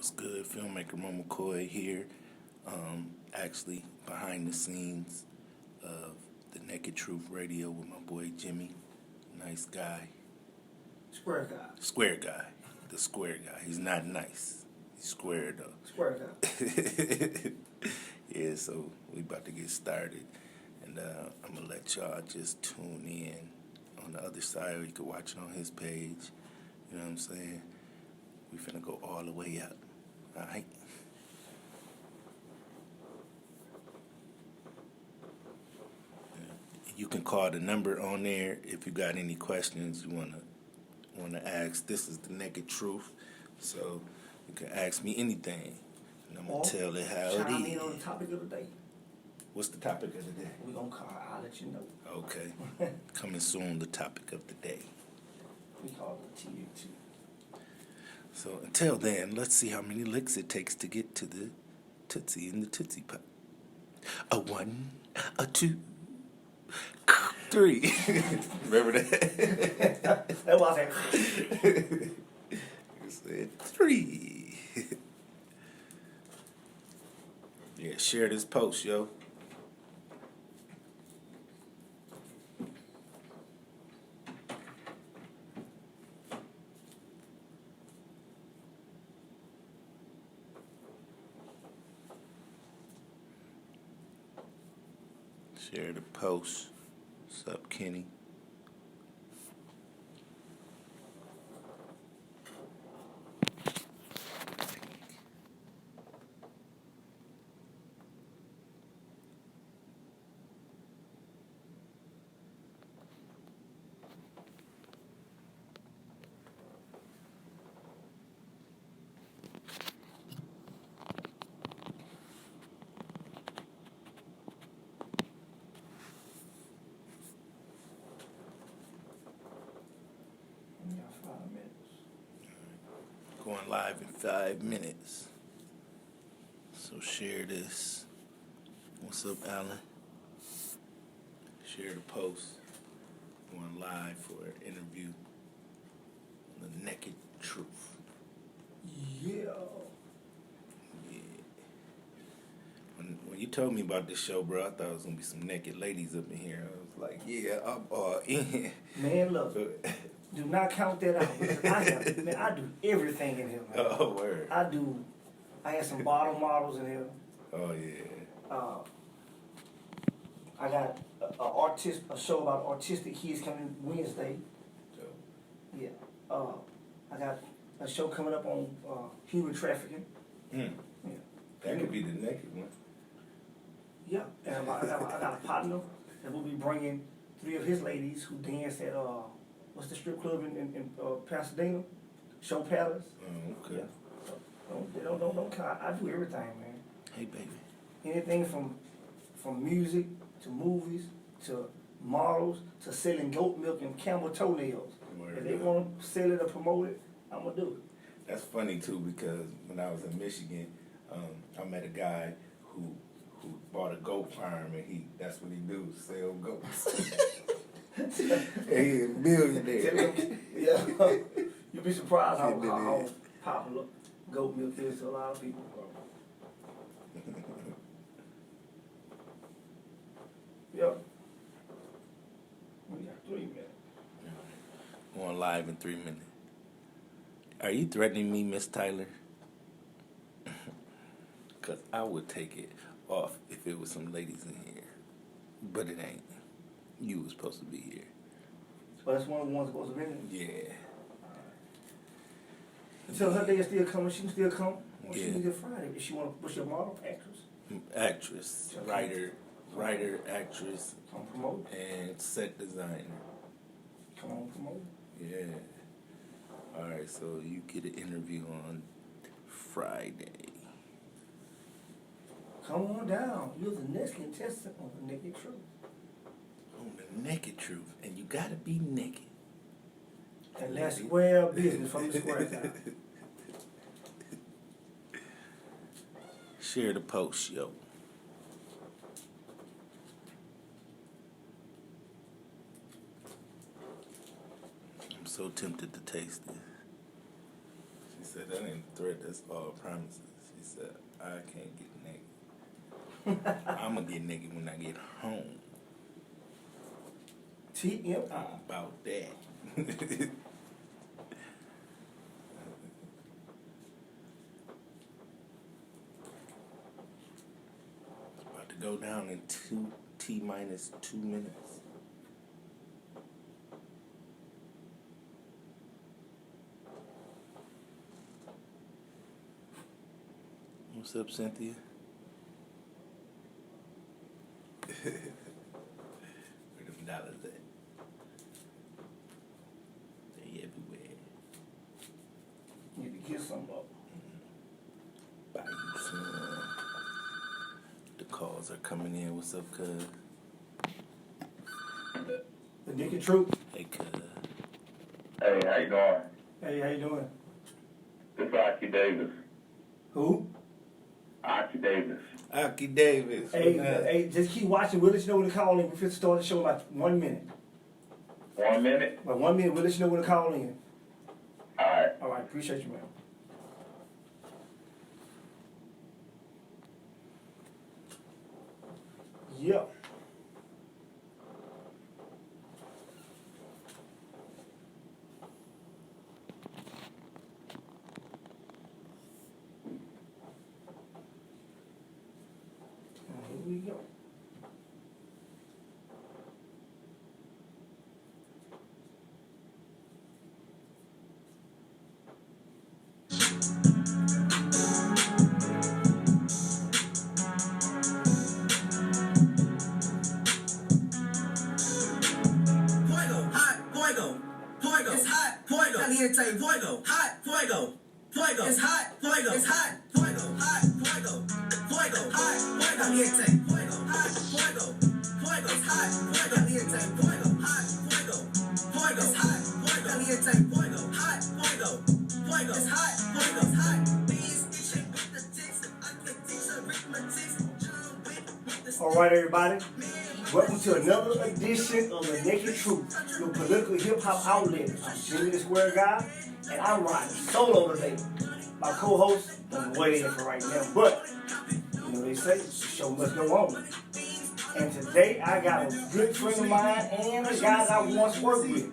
What's good? Filmmaker Moe McCoy here. Actually, behind the scenes of the Naked Truth Radio with my boy Jimmy. Nice guy. Square guy. Square guy. The square guy. He's not nice. He's square though. Square guy. Yeah, so we about to get started. And I'm going to let y'all just tune in on the other side, or you can watch it on his page. You know what I'm saying? We finna go all the way up. All right? You can call the number on there if you got any questions you wanna ask. This is the Naked Truth, so you can ask me anything, and I'm gonna tell it how it Chime is. in on the topic of the day. What's the topic of the day? We're gonna call. I'll let you know. Okay. Coming soon, the topic of the day. We call it TU2. So until then, let's see how many licks it takes to get to the Tootsie in the Tootsie Pop. A 1, a 2, 3. Remember that? That was it. You said 3. Yeah, share this post, yo. Share the post. What's up, Kenny? We got 5 minutes. Going live in 5 minutes. So share this. What's up, Alan? Share the post. Going live for an interview on the Naked Truth. Yeah. Yeah. When you told me about this show, bro, I thought it was gonna be some naked ladies up in here. I was like, yeah, I'm all in. Man, look. Do not count that out. I do everything in here, man. Oh, word. I had some bottle models in here. Oh, yeah. I got a show about autistic kids coming Wednesday. So, Yeah. I got a show coming up on human trafficking. Yeah. that could be the naked one. Yeah. And I got a partner that will be bringing 3 of his ladies who dance at what's the strip club in Pasadena? Show Palace. Oh, okay. Yeah. Don't count. I do everything, man. Hey, baby. Anything from music to movies to models to selling goat milk and camel toenails. Word If they up. want to sell it or promote it, I'm gonna do it. That's funny too, because when I was in Michigan, I met a guy who bought a goat farm, and that's what he do, sell goats. He a millionaire. Yeah. You'd be surprised how popular goat milk is to a lot of people. Yep. We got 3 minutes. Going live in 3 minutes. Are you threatening me, Miss Tyler? Because I would take it off if it was some ladies in here. But it ain't. You was supposed to be here. So that's one of the ones supposed to be in. Yeah. Until her day is still coming, she can still come. Well, Yeah. she can get Friday. If she want to push your model, actress. Actress, writer, actress, Come promote. and set designer. Come on, promote. Yeah. All right, so you get an interview on Friday. Come on down. You're the next contestant on the Naked Truth. On the Naked Truth, and you gotta be naked. And that's square business from the square guy. Share the post, yo. I'm so tempted to taste it. She said said, that ain't a threat, that's all promises. She said, I can't get naked. I'm going to get naked when I get home. TM. I'm about that. About to go down in T-minus 2 minutes. What's up, Cynthia? Where them dollars at? They everywhere. Need to get some up. Buy you some. The calls are coming in. What's up, cuz? The Nicky Troop. Hey, cuz. Hey, how you doing? Hey, how you doing? This is Aki Davis. Who? Aki Davis. Aki Davis. Hey, What up? hey, just keep watching. We'll let you know when to call in. We're fit to start the show in about 1 minute. 1 minute? About 1 minute, we'll let you know when to call in. All right. All right, appreciate you, man. Yeah. Here we go. Fuego, hot, fuego, fuego, it's hot, fuego, caliente, fuego, hot, fuego, fuego, it's hot, fuego, it's hot, fuego, fuego, hot, fuego, caliente, fuego, hot, fuego, fuego, it's hot, fuego, caliente, fuego, hot, fuego, it's hot, fuego, caliente, fuego, hot, fuego, it's hot, fuego, it's hot. All right, everybody. Welcome to another edition of the Naked Truth, your political hip-hop outlet. I'm Jimmy the Square Guy, and I'm riding solo today. My co-host, I'm waiting for right now, but, you know they say, the show must go on. And today, I got a good friend of mine and a guy that I once worked with,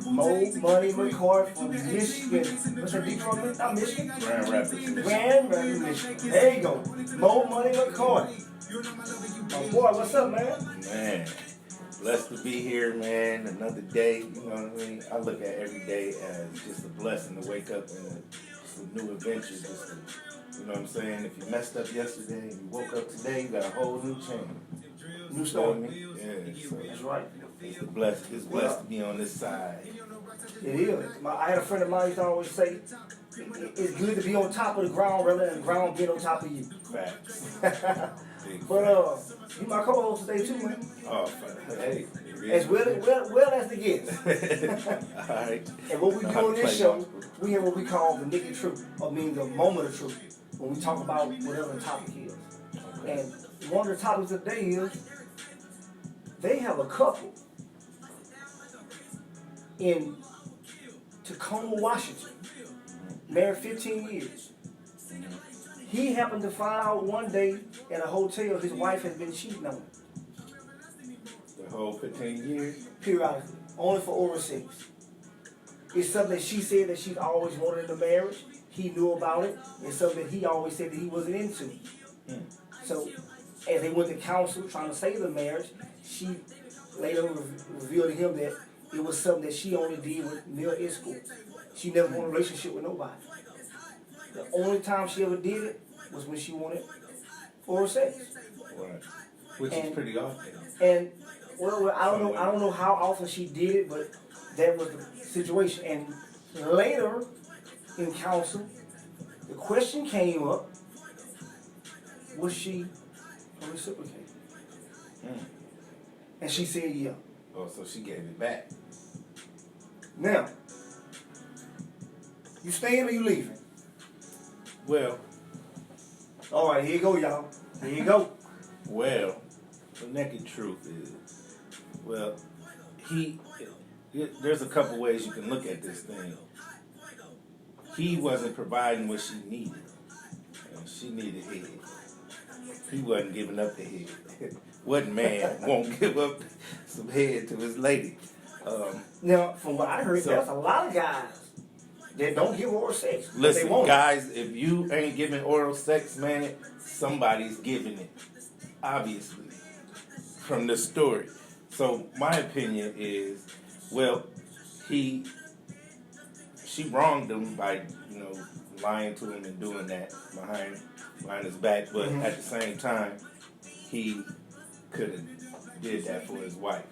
Moe McCoy from Michigan. What's that deep from? Not Michigan? Grand Rapids. Grand Rapids, Michigan. There you go. Moe McCoy. Oh boy, what's up, man? Man, blessed to be here, man. Another day, you know what I mean? I look at every day as just a blessing to wake up and some new adventure. Just to, you know what I'm saying? If you messed up yesterday and you woke up today, you got a whole new chance. New You know story. what I mean? Yeah, so That's right. it's blessed to be on this side. It is. I had a friend of mine used to always say, it's good to be on top of the ground rather than the ground being on top of you. Facts. Big But you my co-host today too, man. Oh, hey. As well as the guest. All right. And what we do Know how on to this play show, gospel. we have what we call the Naked Truth, or mean the moment of truth, when we talk about whatever the topic is. And one of the topics of the day is, they have a couple in Tacoma, Washington, married 15 years. He happened to find out one day at a hotel his wife has been cheating on him, The whole 15 years? periodically, only for oral sex. It's something that she said that she's always wanted in a marriage. He knew about it. It's something that he always said that he wasn't into. So, as they went to counsel trying to save the marriage, she later revealed to him that it was something that she only did with male escorts. She never wanted a relationship with nobody. The only time she ever did it was when she wanted oral sex. Right. Which And- is pretty often. And well, I don't know how often she did it, but that was the situation. And later in counsel, the question came up: was she reciprocating? And she said, yeah. Oh, so she gave it back. Now, you staying or you leaving? Well, All right, here you go, y'all. Here you go. the naked truth is, there's a couple ways you can look at this thing. he wasn't providing what she needed. She needed head. He wasn't giving up the head. What man won't give up some head to his lady? Now, from what I heard, there's a lot of guys that don't give oral sex. But they Listen, want guys, if you ain't giving oral sex, man, somebody's giving it. Obviously, from the story. So my opinion is, well, she wronged him by, lying to him and doing that behind his back. But at the same time, he could have did that for his wife.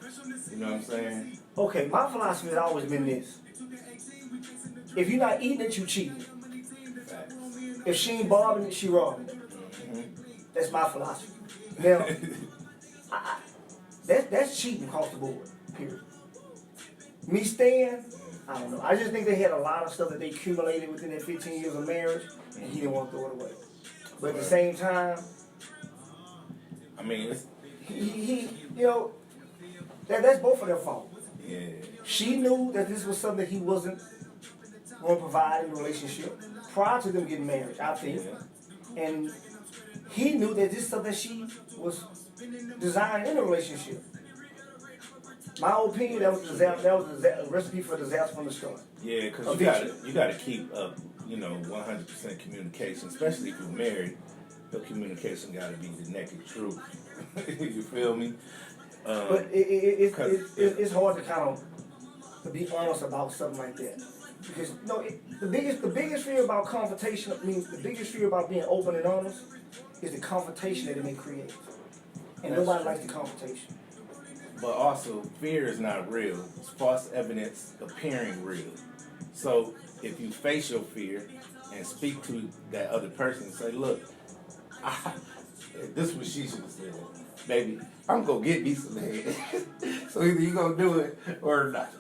You know what I'm saying? Okay, my philosophy has always been this. If you're not eating it, you cheating. Facts. If she ain't bobbing it, she robbing it. That's my philosophy. Now, that's cheating across the board, period. Me staying, I don't know. I just think they had a lot of stuff that they accumulated within their 15 years of marriage, and he didn't want to throw it away. But at the same time, I mean, it's, he that's both of their fault. yeah. She knew that this was something that he wasn't going to provide in the relationship prior to them getting married, I think. And he knew that this is something that she was designed in a relationship. My opinion, that was a recipe for disaster from the start. Yeah, because you gotta keep up, 100% communication, especially if you're married. Your communication gotta be the naked truth. You feel me? But it's hard to kind of to be honest about something like that, because the biggest fear about confrontation, the biggest fear about being open and honest is the confrontation that it may create, and nobody likes the confrontation. But also, fear is not real. It's false evidence appearing real. So if you face your fear and speak to that other person and say, look, this is what she should have said. Baby, I'm going to get me some head. So either you going to do it or not.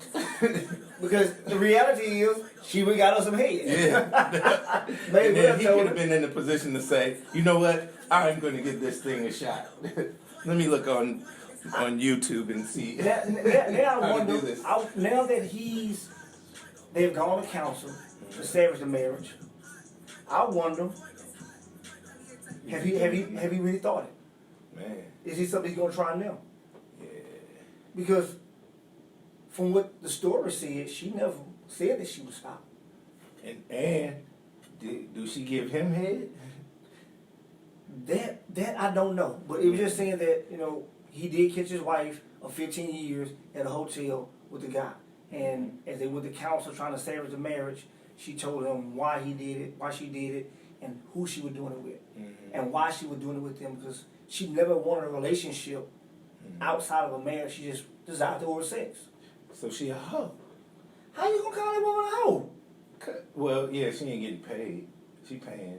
Because the reality is, she would got us some head. Yeah. Maybe And then he could have been in the position to say, you know what, I'm going to give this thing a shot. Let me look on YouTube and see. Now I how to wonder, do this. now that they've gone to counsel to salvage the marriage, I wonder, have he really thought it? Man, Is he something he's gonna try now? yeah. Because from what the story said, she never said that she would stop. And do she give him head? That I don't know, but it was just saying that he did catch his wife of 15 years at a hotel with the guy, and as they went to counsel trying to salvage the marriage, she told him why she did it, and who she was doing it with, and why she was doing it with him, because she never wanted a relationship outside of a marriage. She just desired the oral sex. So she a hoe. How you gonna call that woman a hoe? Well, yeah, she ain't getting paid. She paying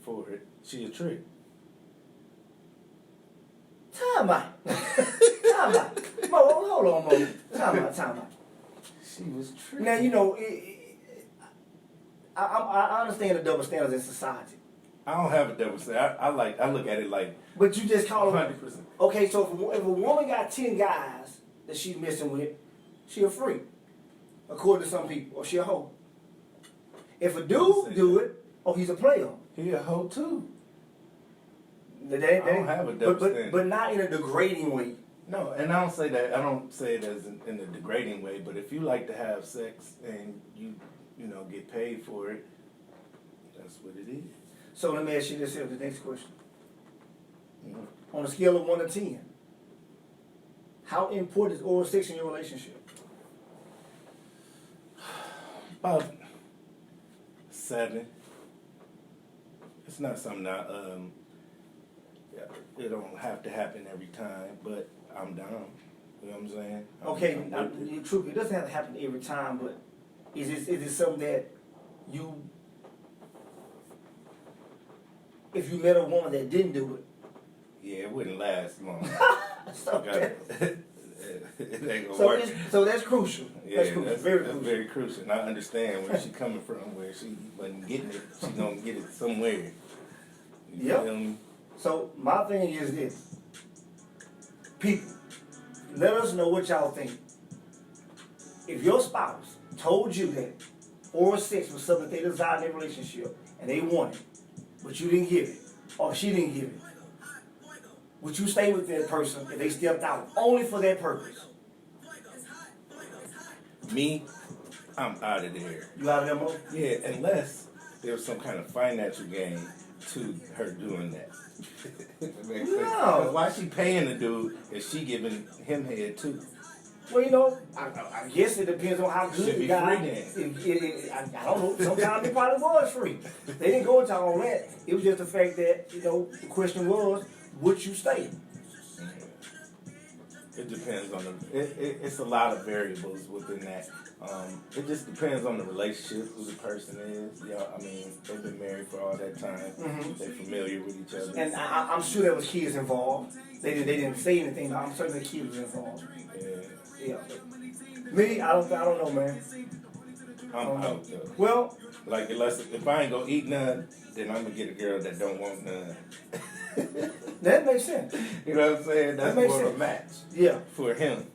for it. She a trick. Time out. Time out. Mo, hold on, Mo. Time out. She was trick. Now, I understand the double standards in society. I don't have a double standard. I look at it like But you just call her. 100%. Okay, so if a woman got 10 guys that she's messing with, she a freak, according to some people, or she a hoe. If a dude do it, he's a player. He a hoe too. I don't have a double standard. But not in a degrading way. No, and I don't say that. I don't say it as in a degrading way. But if you like to have sex and you get paid for it, that's what it is. So let me ask you this here, the next question. On a scale of 1 to 10, how important is oral sex in your relationship? About 7. It's not something it don't have to happen every time, but I'm down. You know what I'm saying? Okay, I'm with it. truthfully, it doesn't have to happen every time, but is it something that if you met a woman that didn't do it? Yeah, it wouldn't last long. So, It ain't gonna work. so that's crucial. Yeah, Very that's crucial. very crucial. And I understand where she's coming from, where she wasn't getting it. She's going to get it somewhere. You Yep. feel me? So my thing is this. People, let us know what y'all think. If your spouse told you that oral sex was something they desired in their relationship, and they wanted, but you didn't give it, or she didn't give it, would you stay with that person if they stepped out only for that purpose? Me, I'm out of there. You out of there, Mo? Yeah, unless there's some kind of financial gain to her doing that. It makes sense. No. 'Cause why she paying the dude if she giving him head too? Well, you know, I guess it depends on how good Should the be guy. free then. I don't know. Sometimes it probably was free. They didn't go into all that. It was just the fact that the question was, would you stay? It depends on it's a lot of variables within that. It just depends on the relationship, who the person is. Yeah, I mean, they've been married for all that time. They're familiar with each other. And I'm sure there was kids involved. They didn't say anything, but I'm certain the kids was involved. Yeah. Me, I don't know, man. I'm out though. Well, Like, if I ain't gonna eat none, then I'm gonna get a girl that don't want none. that makes sense. You know what I'm saying? That's That makes more of a sense. match Yeah. for him.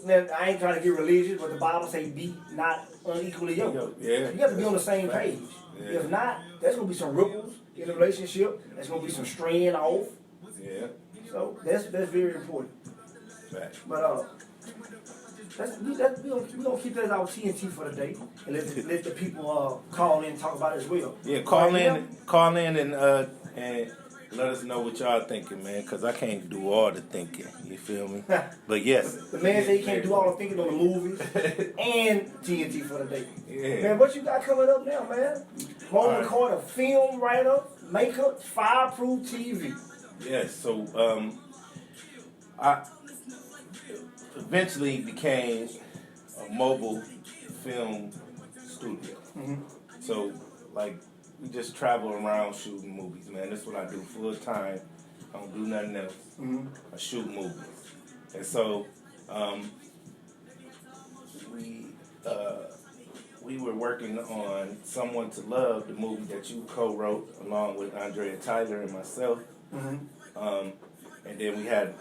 Now, I ain't trying to get religious, but the Bible say be not unequally yoked. Yeah. You got to be on the same Fact. page. Yeah. If not, there's gonna be some ripples in the relationship. There's gonna be some straying off. Yeah. So that's very important. Fact. But we gonna keep that as our TNT for the day, and let the people call in and talk about it as well. Yeah, call Right in and let us know what y'all thinking, man, because I can't do all the thinking. You feel me? But yes. The man said he can't do all the thinking on the movies and TNT for the day. Yeah. Man, what you got coming up now, man? Moe All right. McCoy, a film writer, maker, fireproof TV. Yes, so I eventually became a mobile film studio. So, like, we just travel around shooting movies, man. That's what I do full time. I don't do nothing else. I shoot movies. And so, we were working on Someone to Love, the movie that you co-wrote along with Andrea Tyler and myself. And then we had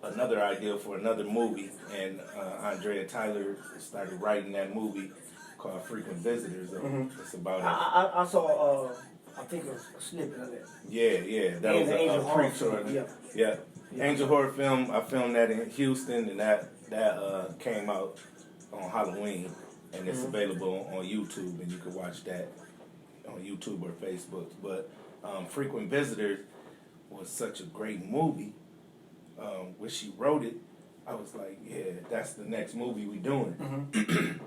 another idea for another movie, and Andrea Tyler started writing that movie called Frequent Visitors. It's about I saw, I think a snippet of that. yeah, that And was the Angel a horror pre-short. film, Yeah, Angel horror film. I filmed that in Houston, and that came out on Halloween, and it's available on YouTube, and you can watch that on YouTube or Facebook. But Frequent Visitors was such a great movie. When she wrote it, I was like, yeah, that's the next movie we doing.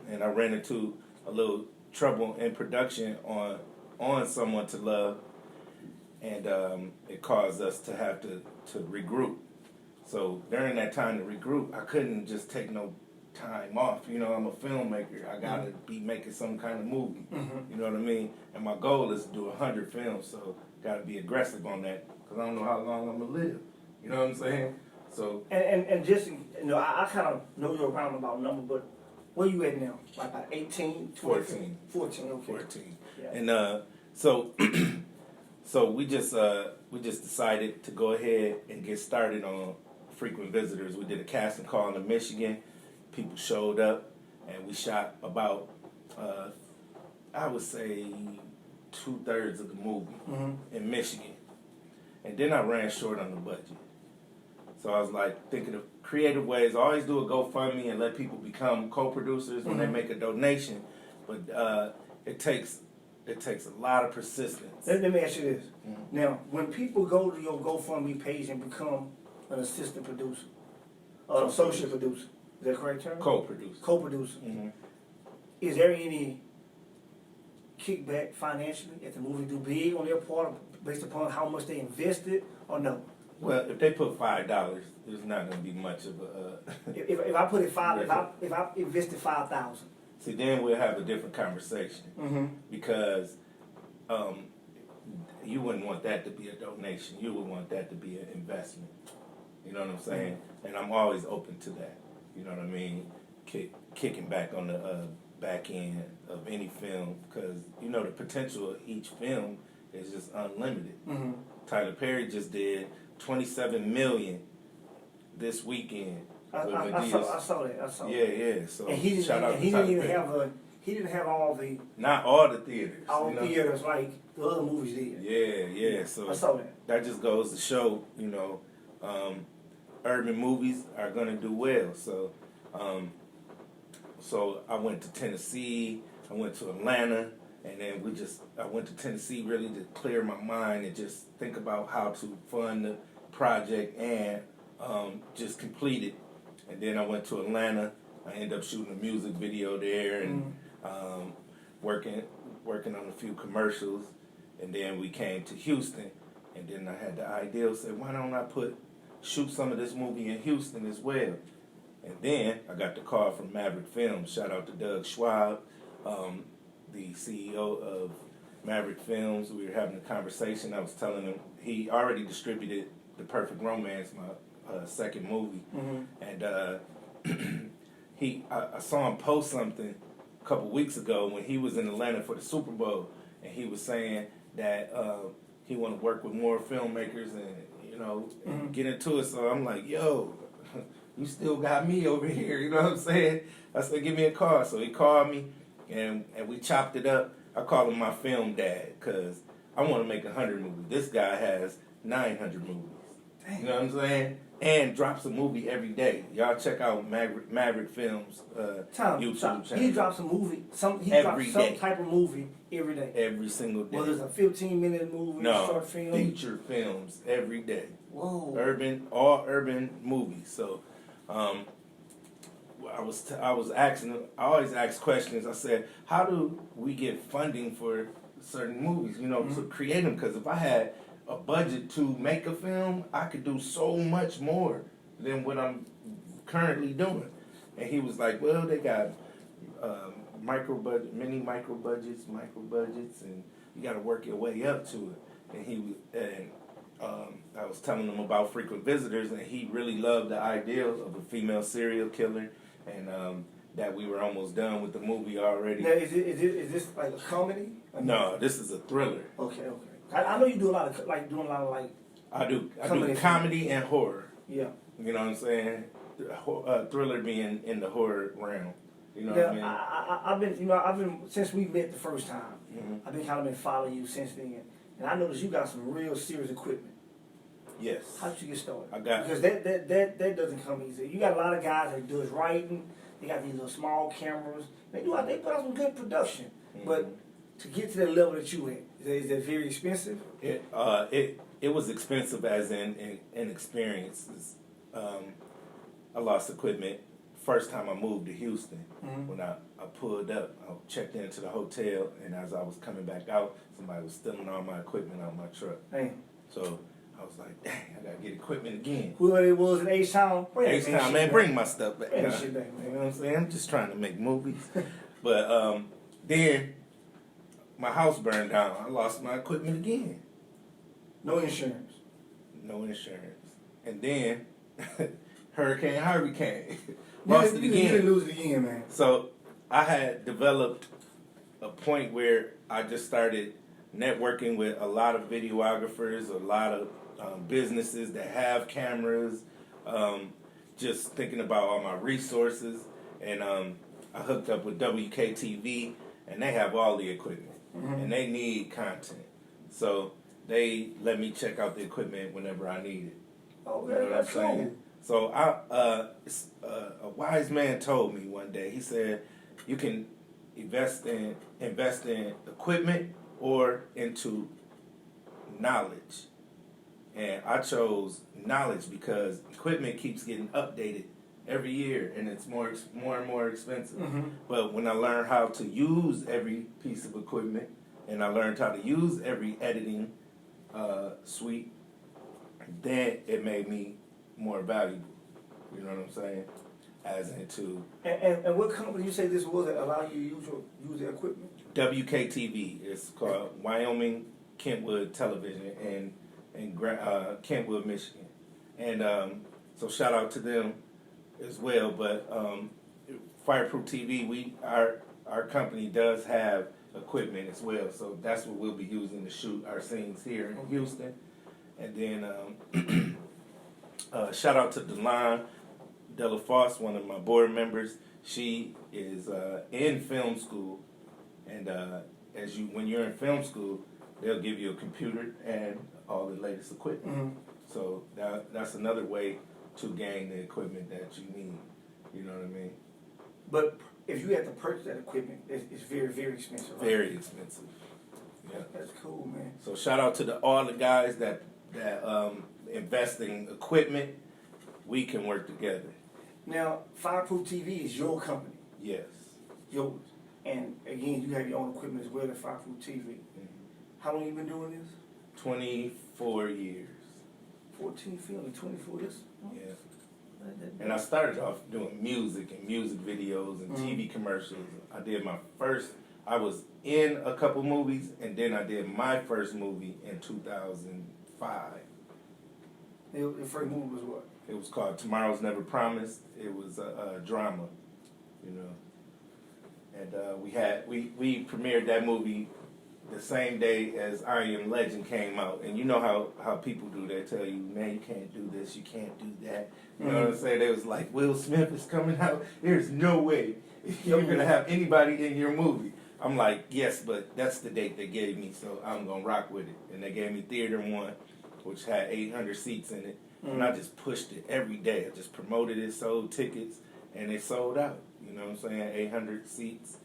And I ran into a little trouble in production on Someone to Love, and it caused us to have to regroup. So during that time to regroup, I couldn't just take no time off. You know, I'm a filmmaker. I gotta be making some kind of movie. You know what I mean? And my goal is to do 100 films, so gotta be aggressive on that, because I don't know how long I'm gonna live. You know what I'm saying? So And just, I kind of know your roundabout number, but where you at now? Like about 18, 20? 14. 14, okay. 14. Yeah. And so so we just decided to go ahead and get started on Frequent Visitors. We did a casting call in Michigan. People showed up, and we shot about I would say 2/3 of the movie in Michigan. And then I ran short on the budget. So I was like thinking of creative ways. I always do a GoFundMe and let people become co-producers when they make a donation. But it takes a lot of persistence. Let me ask you this. Now, when people go to your GoFundMe page and become an assistant producer, or associate producer, is that correct term? Co-producer. Co-producer. Is there any kickback financially if the movie do big on their part based upon how much they invested, or no? Well, if they put $5, there's not going to be much of a. If I put it if I invested 5,000. See, then we'll have a different conversation because you wouldn't want that to be a donation. You would want that to be an investment. You know what I'm saying? And I'm always open to that. You know what I mean? Kicking back on the back end of any film, because the potential of each film is just unlimited. Tyler Perry just did $27 million this weekend. I saw that. Yeah. So And he shout out to didn't Tyler even Perry. have he didn't have all the Not all the theaters. you know? theaters like the other movies did. Yeah. So I saw that. that just goes to show, urban movies are gonna do well. So I went to Tennessee, I went to Atlanta, and then I went to Tennessee really to clear my mind and just think about how to fund the project and just complete it. And then I went to Atlanta. I ended up shooting a music video there and working on a few commercials. And then we came to Houston, and then I had the idea of saying, why don't I shoot some of this movie in Houston as well? And then I got the call from Maverick Films. Shout out to Doug Schwab, the CEO of Maverick Films. We were having a conversation. I was telling him he already distributed The Perfect Romance, my second movie. And I saw him post something a couple weeks ago when he was in Atlanta for the Super Bowl, and he was saying that he want to work with more filmmakers and get into it. So I'm like, yo, you still got me over here, you know what I'm saying? I said, give me a call. So he called me, and we chopped it up. I call him my film dad because I want to make 100 movies. This guy has 900 movies. Dang. You know what I'm saying? And drops a movie every day. Y'all check out Maverick Films YouTube channel. He drops a movie. He drops some type of movie every day. Every single day. Whether it's a 15-minute movie, short film. Feature films every day. Whoa. All urban movies. So, I always ask questions. I said, how do we get funding for certain movies? To create them? Because if I had a budget to make a film, I could do so much more than what I'm currently doing. And he was like, well, they got micro budgets, and you got to work your way up to it. And I was telling him about Frequent Visitors, and he really loved the idea of a female serial killer, and that we were almost done with the movie already. Now, is this like a comedy? No, this is a thriller. Okay. I know you do a lot of I do comedy and horror. Yeah. You know what I'm saying? Thriller being in the horror realm. You know what I mean? I've been since we met the first time. Mm-hmm. I've been kind of been following you since then, and I noticed you got some real serious equipment. Yes. How did you get started? Because that doesn't come easy. You got a lot of guys that does writing. They got these little small cameras. They put out some good production, but to get to the level that you at, is that very expensive? It was expensive as in experiences. I lost equipment first time I moved to Houston. When I pulled up, I checked into the hotel, and as I was coming back out, somebody was stealing all my equipment out of my truck. Damn. So I was like, dang, I gotta get equipment again. Whoever it was in H-Town, bring my stuff back. Bring that shit back, man. You know what I'm saying? I'm just trying to make movies. But then my house burned down. I lost my equipment again. No insurance. And then Hurricane Harvey came. Lost it again. You didn't lose it again, man. So I had developed a point where I just started networking with a lot of videographers, a lot of businesses that have cameras, just thinking about all my resources. And I hooked up with WKTV, and they have all the equipment. And they need content. So they let me check out the equipment whenever I need it. Oh, you know what I'm saying? So a wise man told me one day, he said, you can invest in equipment or into knowledge. And I chose knowledge because equipment keeps getting updated every year, and it's more and more expensive. But when I learned how to use every piece of equipment, and I learned how to use every editing suite, then it made me more valuable. You know what I'm saying? As into and what company you say this was that allow you to use the equipment? WKTV. It's called Wyoming Kentwood Television in Kentwood, Michigan. And so shout out to them as well. But Fireproof TV, our company does have equipment as well. So that's what we'll be using to shoot our scenes here in Houston. And then shout out to Delon Delafosse, one of my board members. She is in film school, and when you're in film school, they'll give you a computer and all the latest equipment. Mm-hmm. So that's another way to gain the equipment that you need. You know what I mean? But if you have to purchase that equipment, it's very, very expensive. Right? Very expensive. Yeah. That's cool, man. So shout out to all the guys that invest in equipment. We can work together. Now, Fireproof TV is your company, Yes. yours. And again, you have your own equipment as well at Fireproof TV. How long you been doing this? 24 years. 14 films, 24 this? Yeah. And I started off doing music and music videos and TV commercials. I was in a couple movies, and then I did my first movie in 2005. Your first movie was what? It was called Tomorrow's Never Promised. It was a drama, you know. And we premiered that movie the same day as I Am Legend came out. And you know how people do, they tell you, man, you can't do this, you can't do that. You know what I'm saying? They was like, Will Smith is coming out. There's no way you're going to have anybody in your movie. I'm like, yes, but that's the date they gave me, so I'm going to rock with it. And they gave me Theater 1, which had 800 seats in it. And I just pushed it every day. I just promoted it, sold tickets, and it sold out. You know what I'm saying? 800 seats.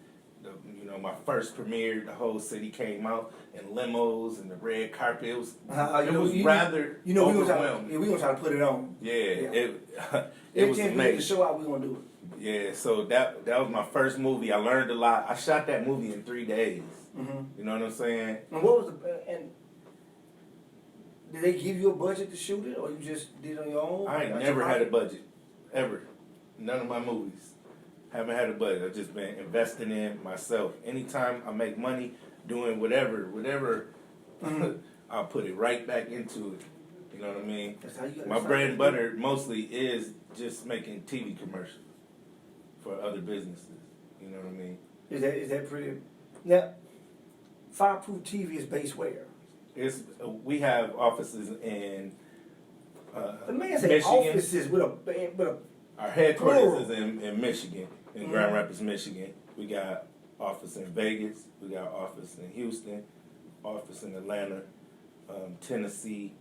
My first premiere, the whole city came out in limos and the red carpet. It was rather overwhelming. We gonna try to put it on. Yeah. It was amazing. amazing. The show out, we gonna do it. Yeah, so that was my first movie. I learned a lot. I shot that movie in 3 days. Mm-hmm. You know what I'm saying? And what was and did they give you a budget to shoot it, or you just did it on your own? I ain't never had a budget, ever. None of my movies. Haven't had a budget. I've just been investing in myself. Anytime I make money doing whatever, I'll put it right back into it. You know what I mean? My bread and butter mostly is just making TV commercials for other businesses. You know what I mean? Is that pretty? Now, Fireproof TV is based where? We have offices in The man said Michigan. offices with a Our headquarters plural. is in Michigan, in Grand Rapids, Michigan. We got office in Vegas. We got office in Houston, office in Atlanta, Tennessee.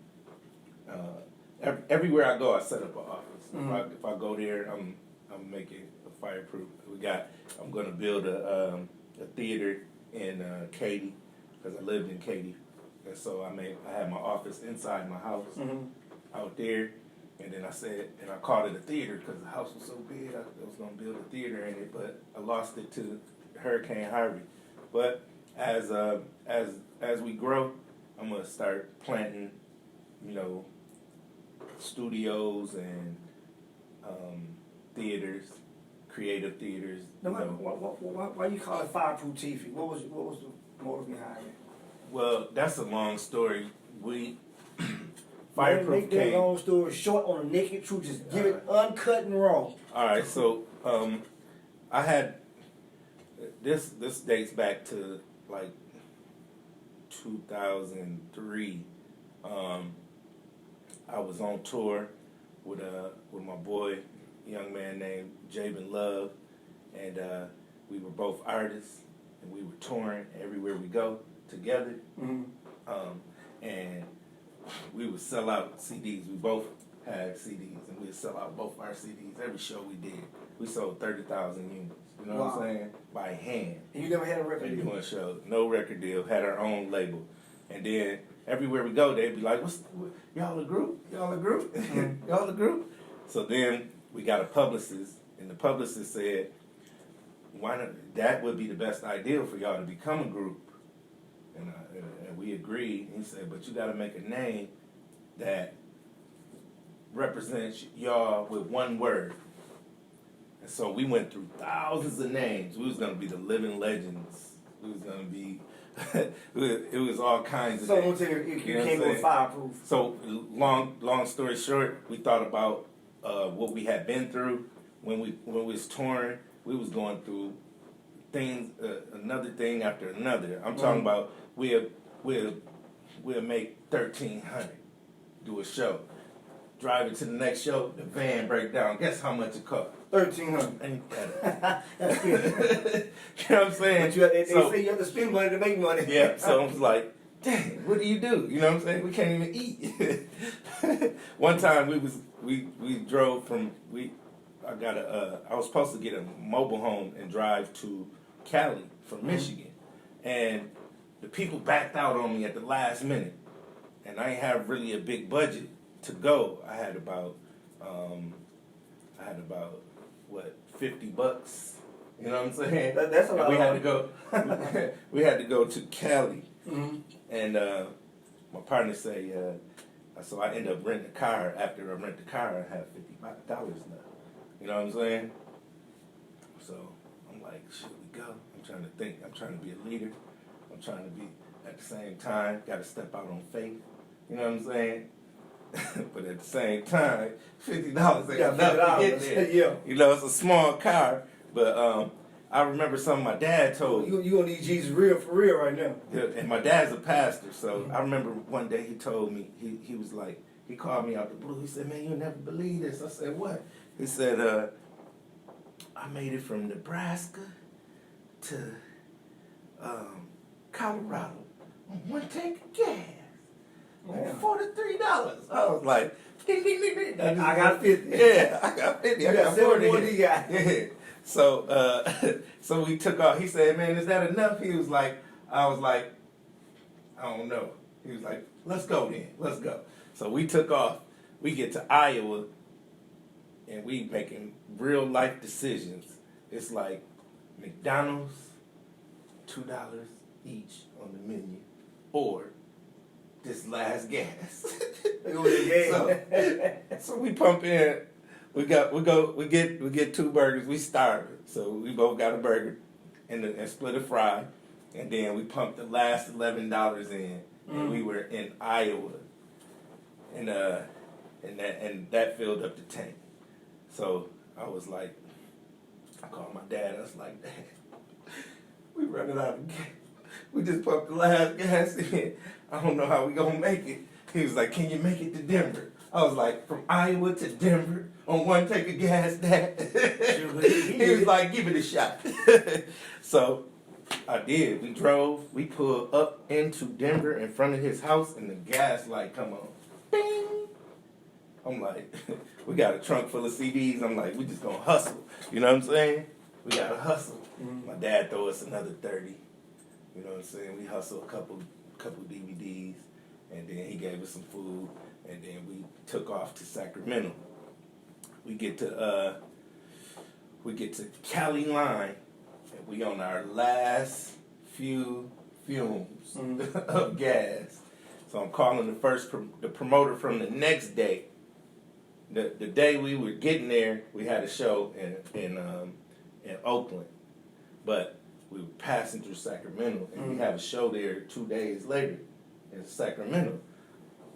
Everywhere I go, I set up an office. If I go there, I'm making a fireproof. I'm going to build a theater in Katy, because I lived in Katy, and so I had my office inside my house out there. And then I called it a theater because the house was so big. I was going to build a theater in it, but I lost it to Hurricane Harvey. But as we grow, I'm going to start planting, studios and theaters, creative theaters. Now, why you call it Fireproof TV? What was the motive behind it? Well, that's a long story. Make Fireproof that came. long story short on the naked truth. Just give it uncut and raw. All right, so I had this dates back to like 2003. I was on tour with my boy, a young man named Jabin Love, and we were both artists, and we were touring everywhere we go together, and we would sell out CDs. We both had CDs, and we'd sell out both our CDs every show we did. We sold 30,000 units. You know what I'm saying? By hand. And you never had a record deal? Doing shows. No record deal. Had our own label. And then everywhere we go, they'd be like, y'all a group? Y'all a group? Y'all a group? So then we got a publicist, and the publicist said, why not? That would be the best idea for y'all to become a group. And we agreed. He said, but you got to make a name that represents y'all with one word. And so we went through thousands of names. We was going to be the Living Legends. We was going to be, it was all kinds of names. So it came with Fireproof. So long story short, we thought about what we had been through when we was touring. We was going through things, another thing after another. I'm talking about we'll make 1,300 do a show. driving to the next show, the van break down. Guess how much it cost? $1,300. Ain't that? That's good. You know what I'm saying? But they So- say you have to spend money to make money. Yeah, so I was like, dang, what do? You know what I'm saying? We can't even eat. One time we drove from I was supposed to get a mobile home and drive to Cali from Michigan, and the people backed out on me at the last minute, and I didn't have really a big budget to go. I had about what, $50. You know what I'm saying? That's a lot. And we of had money. to go. We had to go to Cali, Mm-hmm. and my partner say, so I end up renting a car. After I rent the car, I have $55 left. You know what I'm saying? So I'm like, should we go? I'm trying to think. I'm trying to be a leader. I'm trying to be at the same time. Got to step out on faith. You know what I'm saying? But at the same time, $50 ain't enough to get there. Yeah. You know, it's a small car, but I remember something my dad told me. You gonna need Jesus real for real right now. Yeah, and my dad's a pastor, so I remember one day he told me, he was like, he called me out the blue. He said, man, you'll never believe this. I said, what? He said, I made it from Nebraska to Colorado on one tank of gas. Yeah. $43. I was like, ding, ding, ding, ding. I got 50. Yeah, I got 50. You I got got 7 40. more than you got. Yeah. So, so we took off. He said, man, is that enough? He was like, I was like, I don't know. He was like, let's go then. Let's go. So we took off. We get to Iowa, and we making real life decisions. It's like McDonald's, $2 each on the menu, or this last gas. So we pump in. We get 2 burgers. We starving, so we both got a burger and split a fry, and then we pumped the last $11 in, and we were in Iowa, and that filled up the tank. So I was like, I called my dad. I was like, Dad, we running out of gas. We just pumped the last gas in. I don't know how we gonna make it. He was like, can you make it to Denver? I was like, from Iowa to Denver on one tank of gas, Dad? He was like, give it a shot. So I did. We drove. We pulled up into Denver in front of his house, and the gas light come on. Bing! I'm like, we got a trunk full of CDs. I'm like, we just gonna hustle. You know what I'm saying? We gotta hustle. My dad throw us another 30. You know what I'm saying? We hustled a couple DVDs, and then he gave us some food, and then we took off to Sacramento. We get to Cali line, and we on our last few fumes of gas. So I'm calling the promoter from the next day. The day we were getting there, we had a show in Oakland, but we were passing through Sacramento, and we have a show there 2 days later in Sacramento.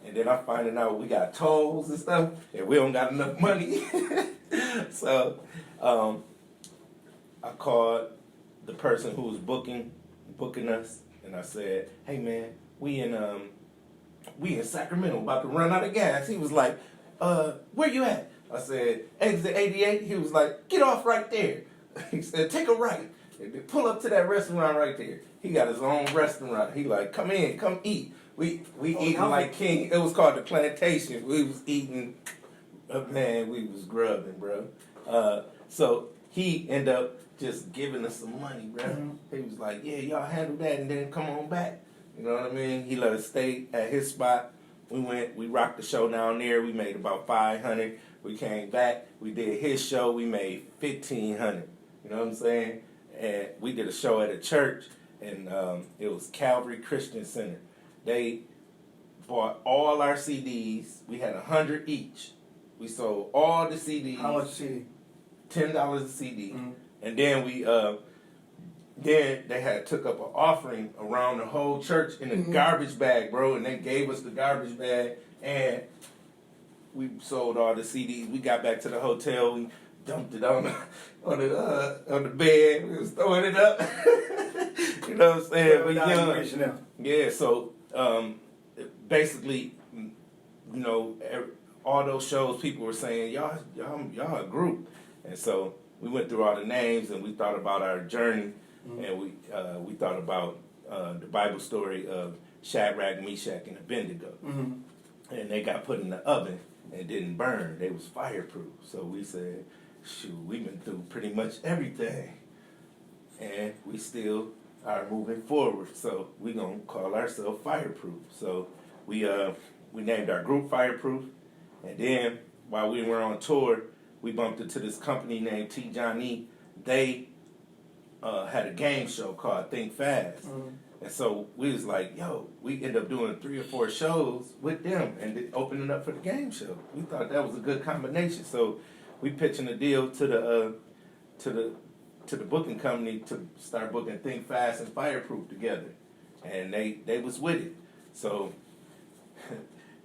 And then I'm finding out we got tolls and stuff, and we don't got enough money. So I called the person who was booking us, and I said, hey man, we in Sacramento, about to run out of gas. He was like, where you at? I said, exit 88. He was like, get off right there. He said, take a right. Pull up to that restaurant right there. He got his own restaurant. He like, come in, come eat. We eating like king. It was called the Plantation. We was eating, man, we was grubbing, bro. So he ended up just giving us some money, bro. He was like, yeah, y'all handle that and then come on back. You know what I mean? He let us stay at his spot. We rocked the show down there. We made about $500. We came back. We did his show. We made $1,500. You know what I'm saying? And we did a show at a church, and it was Calvary Christian Center. They bought all our CDs. We had 100 each. We sold all the CDs. How much CD? $10 a CD. And then then they had took up an offering around the whole church in a garbage bag, bro, and they gave us the garbage bag, and we sold all the CDs. We got back to the hotel. We dumped it on the bed. We was throwing it up. You know what I'm saying? But young. Yeah. So basically, you know, all those shows, people were saying, y'all a group. And so we went through all the names and we thought about our journey, and we thought about the Bible story of Shadrach, Meshach, and Abednego. And they got put in the oven and didn't burn. They was fireproof. So we said, shoot, we've been through pretty much everything. And we still are moving forward. So we gonna call ourselves Fireproof. So we named our group Fireproof. And then while we were on tour, we bumped into this company named T. Johnny. They had a game show called Think Fast. And so we was like, yo, we ended up doing 3 or 4 shows with them and opening up for the game show. We thought that was a good combination. So we pitching a deal to the booking company to start booking Think Fast and Fireproof together. And they was with it. So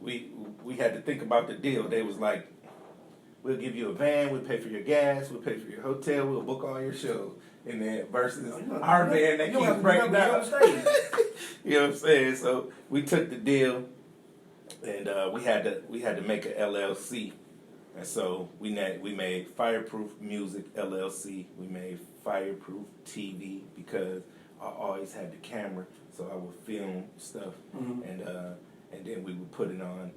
we had to think about the deal. They was like, we'll give you a van, we'll pay for your gas, we'll pay for your hotel, we'll book all your shows. And then versus our van that keeps breaking down. You know what I'm saying? So we took the deal, and we had to make an LLC. And so we made Fireproof Music LLC. We made Fireproof TV because I always had the camera, so I would film stuff, and then we would put it on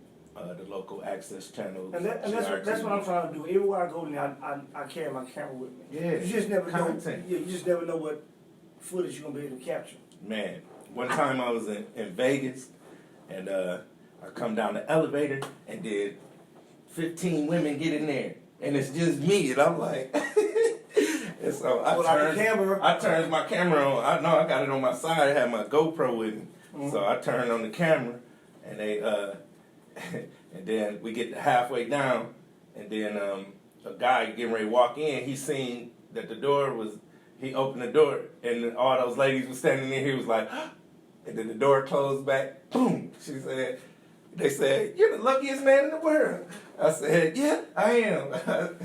the local access channels. And that's what I'm trying to do. Everywhere I go now, I carry my camera with me. Yeah, you just never content. know. Yeah, you just never know what footage you're gonna be able to capture. Man, one time I was in Vegas, and I come down the elevator, and did 15 women get in there, and it's just me, and I'm like, and so I turned my camera on. I know I got it on my side. I had my GoPro with me, so I turned on the camera, and they and then we get halfway down, and then a guy getting ready to walk in, he seen that he opened the door, and all those ladies were standing there. He was like, and then the door closed back. Boom. They said, you're the luckiest man in the world. I said, yeah, I am.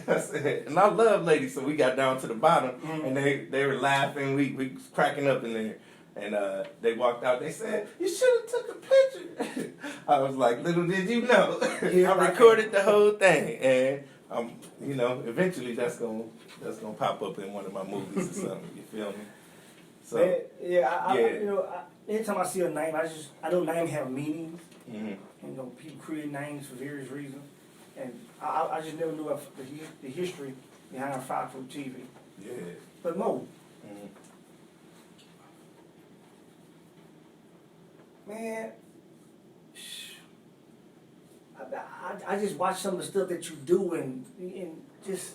I said, and I love ladies, so we got down to the bottom, and they were laughing. We was cracking up in there. And they walked out. They said, you should have took a picture. I was like, little did you know. I recorded the whole thing. And, eventually that's gonna pop up in one of my movies or something. You feel me? So, anytime I see a name, I know names have meanings. And, people create names for various reasons. And I just never knew the history behind Fireproof TV. Yeah. But Mo, man, I just watch some of the stuff that you do and just,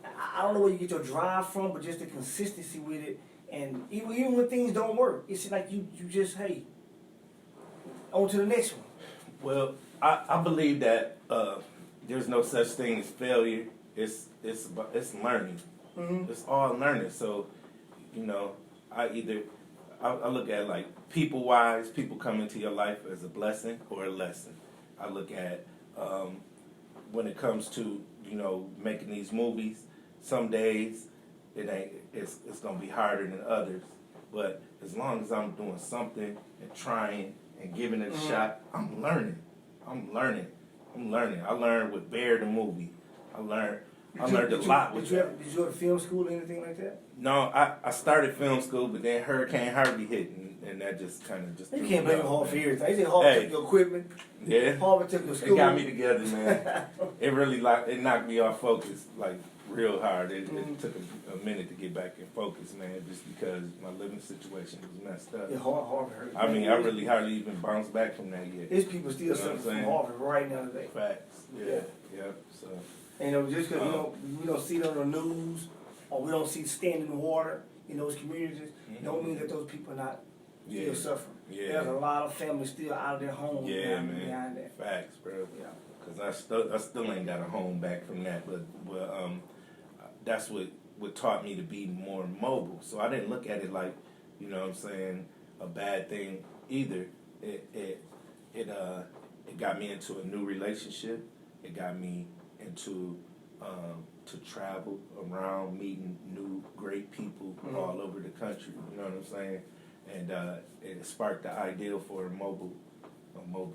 I don't know where you get your drive from, but just the consistency with it. And even when things don't work, it's like you just, hey, on to the next one. Well, I believe that there's no such thing as failure. It's learning. It's all learning. So, I look at like people-wise, people come into your life as a blessing or a lesson. I look at when it comes to making these movies. Some days it's gonna be harder than others, but as long as I'm doing something and trying and giving it a shot, I'm learning. I learned with Bear the movie. I learned a lot with that. Did you go to film school or anything like that? No, I started film school, but then Hurricane Harvey hit, and that just kind of just. You can't blame Harvey for everything. They say Harvey took your equipment. Yeah. Harvey took your school. It got me together, man. It really it knocked me off focus real hard. It took a minute to get back in focus, man, just because my living situation was messed up. Yeah, Harvey hurt. I mean, I really hardly even bounced back from that yet. There's people still suffering from Harvey right now today. Facts. Yeah. So. And just because we don't see it on the news or we don't see standing water in those communities, don't mean that those people are not still suffering. Yeah. There's a lot of families still out of their homes behind that. Facts, bro. Yeah. Because I still ain't got a home back from that, but that's what taught me to be more mobile. So I didn't look at it like, a bad thing either. It got me into a new relationship. It got me into to travel around, meeting new great people all over the country. You know what I'm saying? And it sparked the ideal for a mobile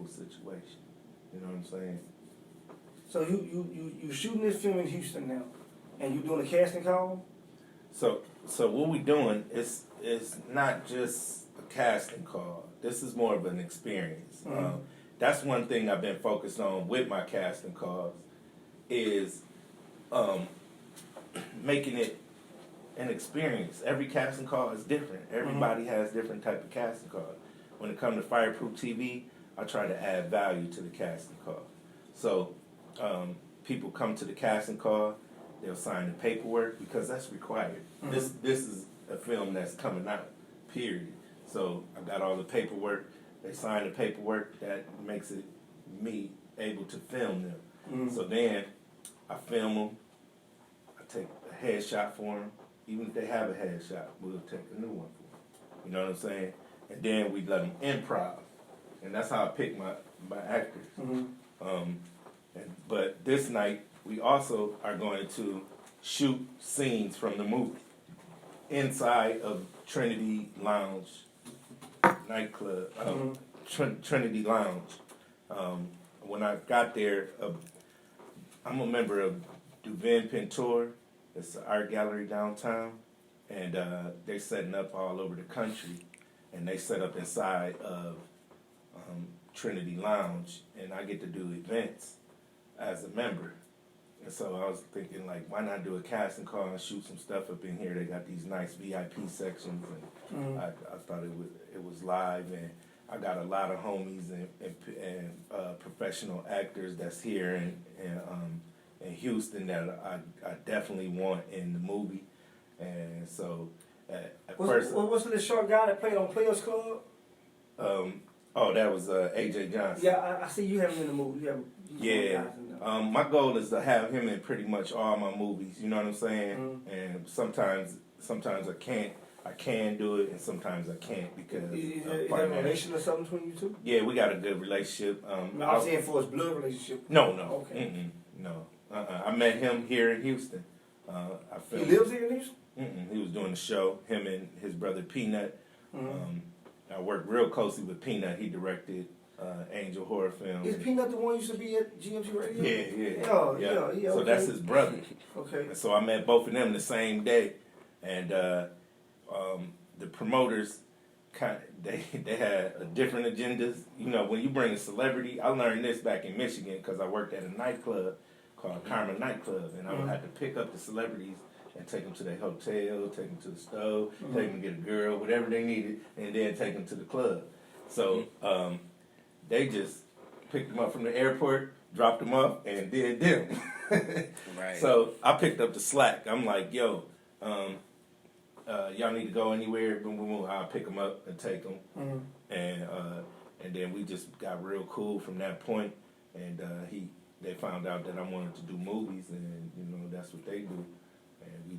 situation. You know what I'm saying? So you shooting this film in Houston now, and you doing a casting call? So what we doing is not just a casting call. This is more of an experience. Mhm. That's one thing I've been focused on with my casting calls is making it an experience. Every casting call is different. Everybody has different type of casting calls. When it comes to Fireproof TV, I try to add value to the casting call. So people come to the casting call, they'll sign the paperwork because that's required. This is a film that's coming out, period. So I got all the paperwork. They sign the paperwork. That makes it me able to film them. So then I film them. I take a headshot for them. Even if they have a headshot, we'll take a new one for them. You know what I'm saying? And then we let them improv. And that's how I pick my actors. But this night, we also are going to shoot scenes from the movie inside of Trinity Lounge nightclub, Trinity Lounge. When I got there, I'm a member of Duvin Pintor. It's an art gallery downtown, and they're setting up all over the country, and they set up inside of Trinity Lounge, and I get to do events as a member. And so I was thinking, like, why not do a casting call and shoot some stuff up in here? They got these nice VIP sections, and I thought it was live, and I got a lot of homies and professional actors that's here in Houston that I definitely want in the movie. And so at first, What's the short guy that played on Players Club? that was AJ Johnson. Yeah, I see you have him in the movie. Yeah. My goal is to have him in pretty much all my movies. You know what I'm saying? And sometimes I can do it, and sometimes I can't because Is there a relation or something between you two? Yeah, we got a good relationship. I'm saying for his blood relationship. No. Okay. No. I met him here in Houston. He lives here in Houston? He was doing the show. Him and his brother Peanut. I worked real closely with Peanut. He directed Angel horror film. Is Peanut the one who used to be at GMG Radio? Yeah. So okay. that's his brother. Okay. And so I met both of them the same day, and the promoters they had different agendas. You know, when you bring a celebrity, I learned this back in Michigan because I worked at a nightclub called Karma Nightclub, and I would have to pick up the celebrities and take them to their hotel, take them to the stove, take them to get a girl, whatever they needed, and then take them to the club. So they just picked them up from the airport, dropped them off, and did them. Right. So I picked up the slack. I'm like, yo, y'all need to go anywhere, boom, boom, boom. I'll pick them up and take them. And then we just got real cool from that point. And they found out that I wanted to do movies, and you know that's what they do. And we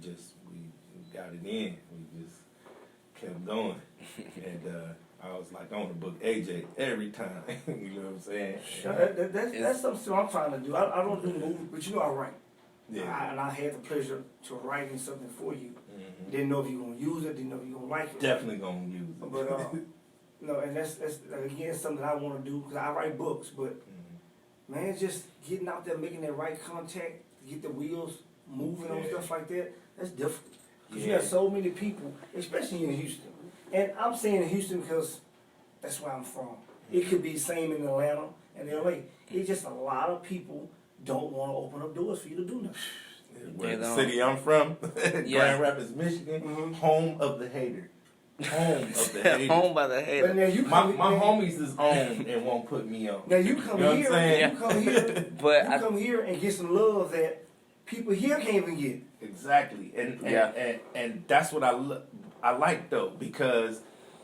got it in. We just kept going. And I was like, I want to book AJ every time. You know what I'm saying? That's something I'm trying to do. I don't do movies, but you know I write. Yeah. And I had the pleasure to writing something for you. Didn't know if you were going to use it, didn't know if you were going to like it. Definitely going to use it. But, no, and that's again, something I want to do, because I write books, but, man, just getting out there, making that right contact, to get the wheels moving on stuff like that, that's different. Because you have so many people, especially in Houston. And I'm saying in Houston because that's where I'm from. It could be the same in Atlanta and LA. It's just a lot of people don't want to open up doors for you to do nothing. Where the city I'm from, Grand Rapids, Michigan, home of the hater. Home of the hater. Home by the hater. But now you My come, homies is on and won't put me on. Now you come You know what I'm here, saying? you come here, But you come here and get some love that people here can't even get. Exactly, and that's what I like though, because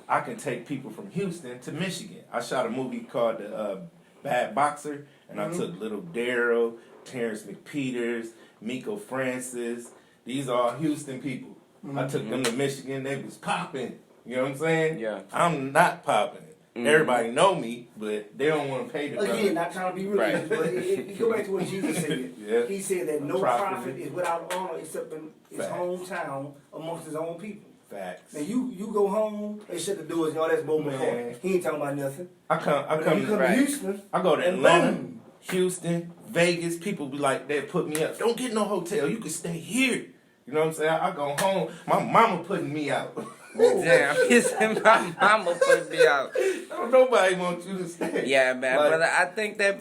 I can take people from Houston to Michigan. I shot a movie called The Bad Boxer, and I took Little Darryl, Terrence McPeters, Miko Francis. These are all Houston people. I took them to Michigan. They was popping. You know what I'm saying? Yeah. I'm not popping. Everybody know me, but they don't want to pay the Again, not trying to be religious, but it go back to what Jesus said. Yeah. He said that no prophet is without honor except in his Facts. hometown amongst his own people. Facts. Now you go home, they shut the doors, y'all, that's Moe McCoy. Man. He ain't talking about nothing. I But come you come Right. to Houston, I go to and Atlanta. boom. Houston, Vegas, people be like, they put me up. Don't get no hotel. You can stay here. You know what I'm saying? I go home. My mama putting me out. Damn, he said my mama put me out. Don't nobody want you to stay. Yeah, man. Like, But I think that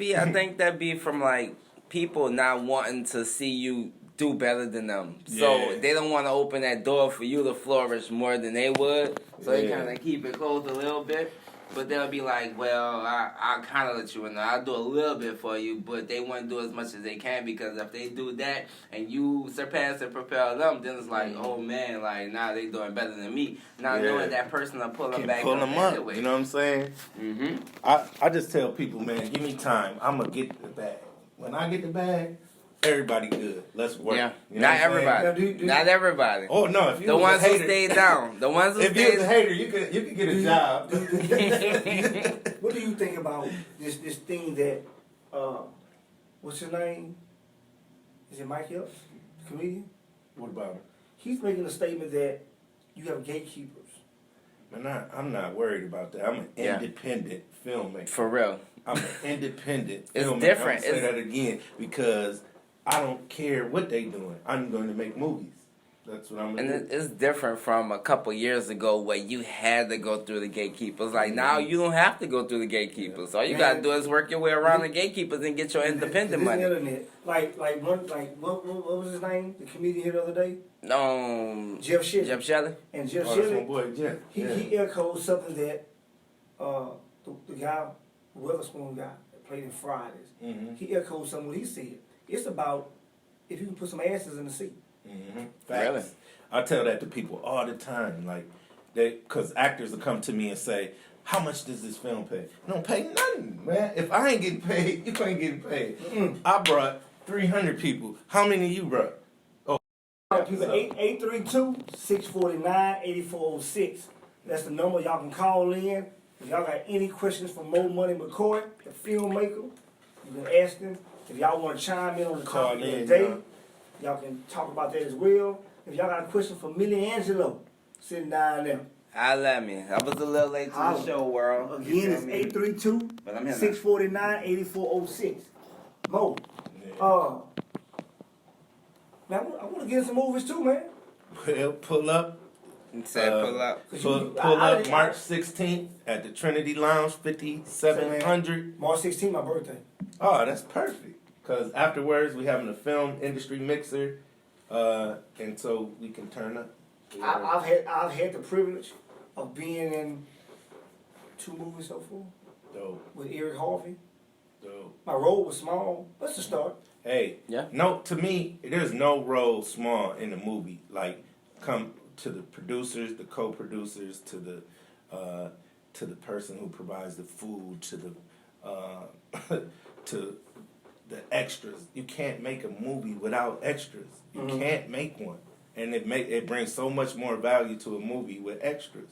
be from like people not wanting to see you do better than them. So Yeah. they don't want to open that door for you to flourish more than they would. So they Yeah. kind of keep it closed a little bit. But they'll be like, well, I'll kind of let you in there. I'll do a little bit for you, but they want to do as much as they can, because if they do that and you surpass and propel them, then it's like, oh man, like now they doing better than me. Now Yeah. knowing that person will pull them can back pull up them up. anyway. You know what I'm saying? Mm-hmm. I just tell people, man, give me time. I'm going to get the bag. When I get the bag, everybody good. Let's work. Yeah, You know not what I'm saying? everybody. Not everybody. Oh, no. If you The was ones a who hater, stayed down. The ones who if you was a stayed. hater, you could get a job. What do you think about this thing that what's his name? Is it Mike Epps, the comedian? What about it? He's making a statement that you have gatekeepers. Man, I'm not worried about that. I'm an Yeah. independent filmmaker. For real. I'm an independent It's filmmaker. different. I'm gonna say It's- that again because I don't care what they doing. I'm going to make movies. That's what I'm And gonna do. it's different from a couple years ago where you had to go through the gatekeepers. Like now, Mm-hmm. you don't have to go through the gatekeepers. All you gotta do is work your way around the gatekeepers and get your independent This money. internet, what was his name? The comedian here the other day, Jeff Shelley. Jeff Shelley. And Jeff Oh, that's my Shelley, boy Jeff. he echoed something that the guy, Witherspoon guy that played in Fridays. Mm-hmm. He echoed something what he said. It's about if you can put some asses in the seat. Mm-hmm. Facts. Really? I tell that to people all the time. Like, because actors will come to me and say, "How much does this film pay?" I don't pay nothing, man. If I ain't getting paid, you ain't getting paid. I brought 300 people. How many you brought? People 832-649-8406. That's the number y'all can call in. If y'all got any questions for Moe McCoy, the filmmaker, you can ask him. If y'all want to chime in on the Call topic of the in, day, y'all. y'all can talk about that as well. If y'all got a question for Millie Angelo, sitting down there. I let me. I was a little late to the Holla. show, world. You Again, feel it's me? 832 But I'm here now. 649-8406. Mo, man, I want to get in some movies too, man. Well, pull up. He said, pull up. Pull I up didn't- March 16th at the Trinity Lounge, 5700. March 16th, my birthday. Oh, that's perfect. Because afterwards, we having a film industry mixer, and so we can turn up. I've had the privilege of being in 2 movies so far Dope, with Eric Harvey. dope. My role was small. That's a start. Hey, Yeah. no, to me, there's no role small in the movie. Like, come to the producers, the co-producers, to the person who provides the food, to the to the extras. You can't make a movie without extras. You can't make one, and it brings so much more value to a movie with extras.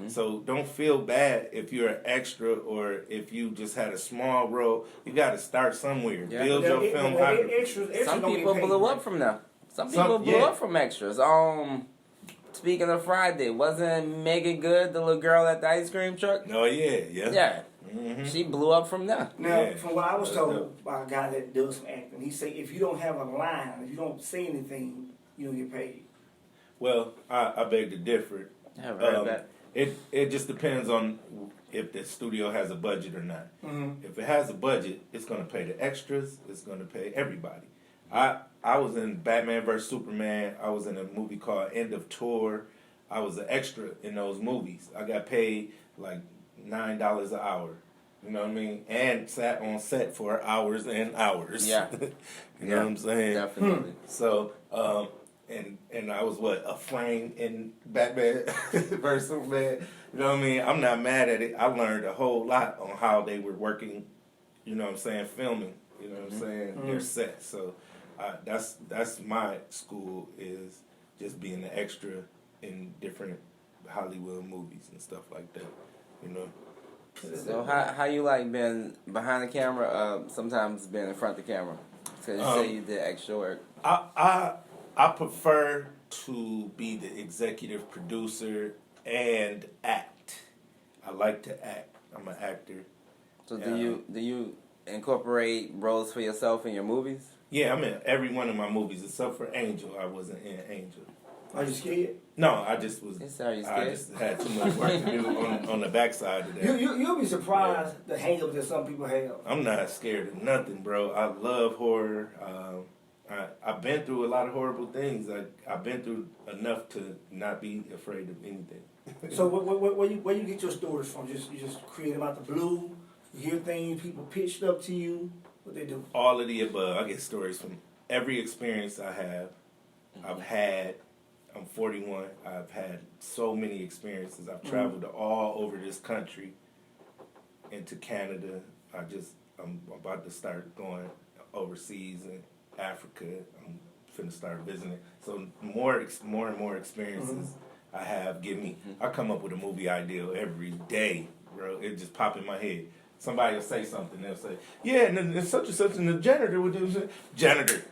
So don't feel bad if you're an extra or if you just had a small role. You got to start somewhere. Yeah. Build your filmography. Extras Some don't get people paid, blew man. up from there. Some people blew yeah. up from extras. Speaking of Friday, wasn't Megan Good the little girl at the ice cream truck? Oh yeah, yeah. Yeah. Mm-hmm. She blew up from there. Now, Yeah. from what I was That's told dope. by a guy that does some acting, he said if you don't have a line, if you don't say anything, you don't get paid. Well, I beg to differ. I have heard that. It just depends on if the studio has a budget or not. Mm-hmm. If it has a budget, it's going to pay the extras. It's going to pay everybody. I was in Batman vs Superman. I was in a movie called End of Tour. I was an extra in those movies. I got paid like $9 an hour. You know what I mean? And sat on set for hours and hours. Yeah. You know what I'm saying? Definitely. So, and I was a frame in Batman vs Superman. You know what I mean? I'm not mad at it. I learned a whole lot on how they were working. You know what I'm saying? Filming. You know what I'm saying? Their set. So, that's my school is just being an extra in different Hollywood movies and stuff like that. You know. So how you like being behind the camera? Sometimes being in front of the camera. Because you say you did extra work. I prefer to be the executive producer and act. I like to act. I'm an actor. So Yeah. do you incorporate roles for yourself in your movies? Yeah, I'm in every one of my movies except for Angel. I wasn't in Angel. Are you scared? No, I just was. Are you scared? I just had too much work to do on the backside of that. You'll be surprised the hang-ups that some people have. I'm not scared of nothing, bro. I love horror. I've been through a lot of horrible things. I've been through enough to not be afraid of anything. So where you get your stories from? You just create them out the blue. You hear things people pitched up to you. What they do? All of the above. I get stories from every experience I have. I've had. I'm 41. I've had so many experiences. I've traveled all over this country, into Canada. I'm about to start going overseas in Africa. I'm finna start visiting. So more and more experiences I have give me. I come up with a movie idea every day, bro. It just pop in my head. Somebody will say something. They'll say, "Yeah, and such and such, and the janitor would do janitor,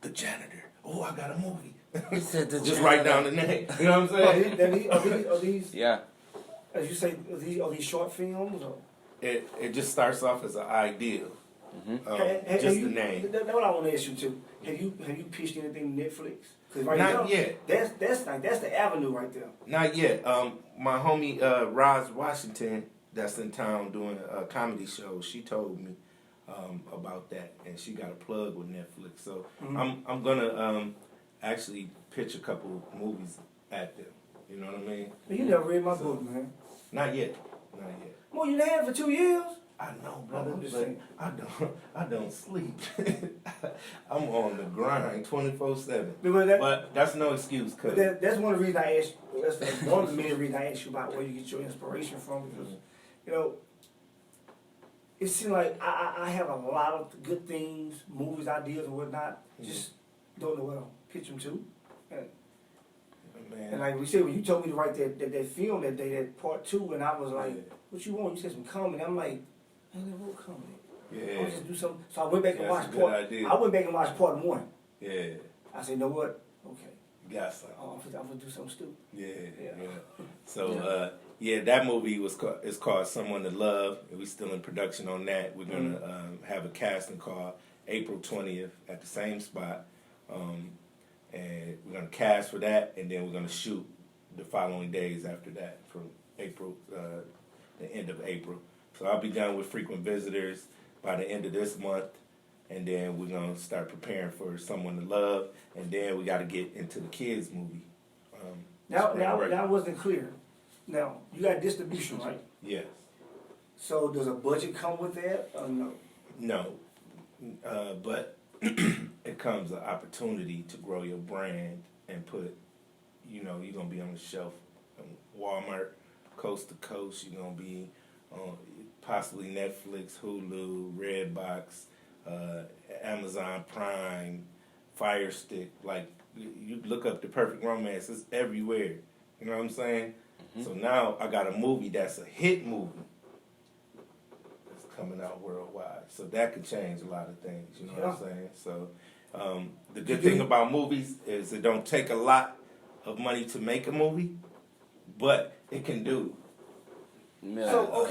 the janitor. Oh, I got a movie." Just write down the name. You know what I'm saying? Are these Yeah. as you say, are these short films? Or? It just starts off as an idea. Have Just you, the name. That's what I want to ask you too. Have you pitched anything to Netflix? 'Cause right Not now, yet. That's the avenue right there. Not yet. My homie Roz Washington, that's in town doing a comedy show. She told me about that, and she got a plug with Netflix. So I'm gonna actually pitch a couple movies at them. You know what I mean? You never read my book, man. Not yet. Not yet. Well, you had it for 2 years. I know, brother, I'm just but saying. I don't sleep. I'm on the grind 24/7. Because But that's no excuse, cause that's one of the reasons I asked. That's one of the main reasons I asked you about where you get your inspiration from. Because you know, it seems like I have a lot of good things, movies, ideas, and whatnot. Just don't know where to pitch them to. And like we said, when you told me to write that film that day, that part 2, and I was like, "What you want?" You said some comedy. I'm like, "I never wrote comedy. yeah, I'll just do something." So I went back and That's watched a good part. idea. I went back and watched part 1. yeah, I said, "You know what? Okay, you got something. I'm gonna do something stupid." Yeah. Yeah. So that movie is called Someone to Love, and we're still in production on that. We're gonna have a casting call April 20th at the same spot, and we're gonna cast for that, and then we're gonna shoot the following days after that, from April, the end of April. So I'll be done with Frequent Visitors by the end of this month, and then we're gonna start preparing for Someone to Love, and then we got to get into the kids movie. Now Spring Break. I wasn't clear. Now you got distribution, right? Yes. So does a budget come with that or no? No, but it comes an opportunity to grow your brand and put, you're gonna be on the shelf on Walmart, coast to coast. You're gonna be on possibly Netflix, Hulu, Redbox, Amazon Prime, Fire Stick. Like you look up The Perfect Romance, it's everywhere. You know what I'm saying? So now I got a movie that's a hit movie. Coming out worldwide, so that could change a lot of things. You know what I'm saying? So the good thing about movies is it don't take a lot of money to make a movie, but it can do So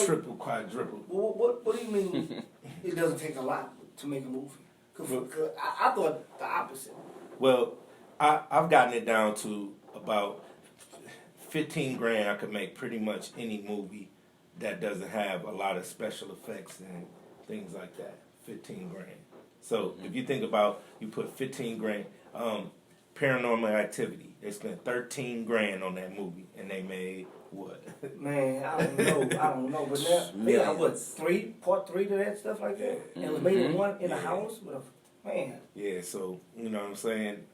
triple, quadruple. what do you mean? It doesn't take a lot to make a movie? 'Cause I thought the opposite. Well, I've gotten it down to about 15 grand. I could make pretty much any movie that doesn't have a lot of special effects and things like that. 15 grand. So if you think about, you put 15 grand, Paranormal Activity, they spent 13 grand on that movie, and they made what? Man, I don't know. But now they got what, part 3 to that stuff like that, and it was made in one in the house with a man. Yeah, so you know what I'm saying.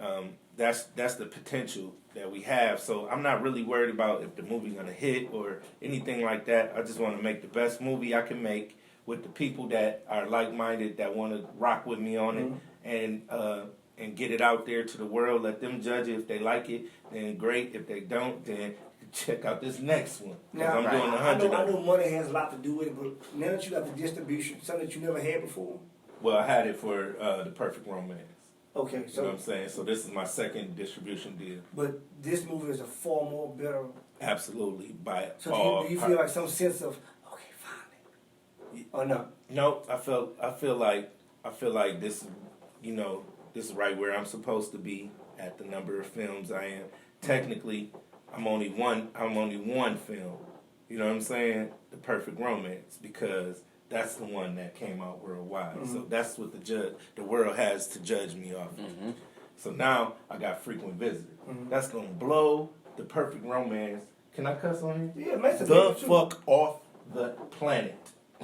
That's the potential that we have. So I'm not really worried about if the movie's gonna hit or anything like that. I just want to make the best movie I can make with the people that are like-minded, that want to rock with me on it, and get it out there to the world. Let them judge it. If they like it, then great. If they don't, then check out this next one. Now, I'm doing 100. I know money has a lot to do with it, but now that you got the distribution, something that you never had before. Well, I had it for The Perfect Romance. Okay, You know so what I'm saying? So this is my second distribution deal. but this movie is a far more better. Absolutely. By So all do you feel like some sense of okay, finally? or no? Nope. I feel like this, this is right where I'm supposed to be at the number of films I am. Technically, I'm only one film. You know what I'm saying? The Perfect Romance, because that's the one that came out worldwide. Mm-hmm. So that's what the world has to judge me off of. Mm-hmm. So now I got Frequent Visitor. Mm-hmm. That's gonna blow The Perfect Romance. Can I cuss on here? Yeah, man. The fuck off the planet.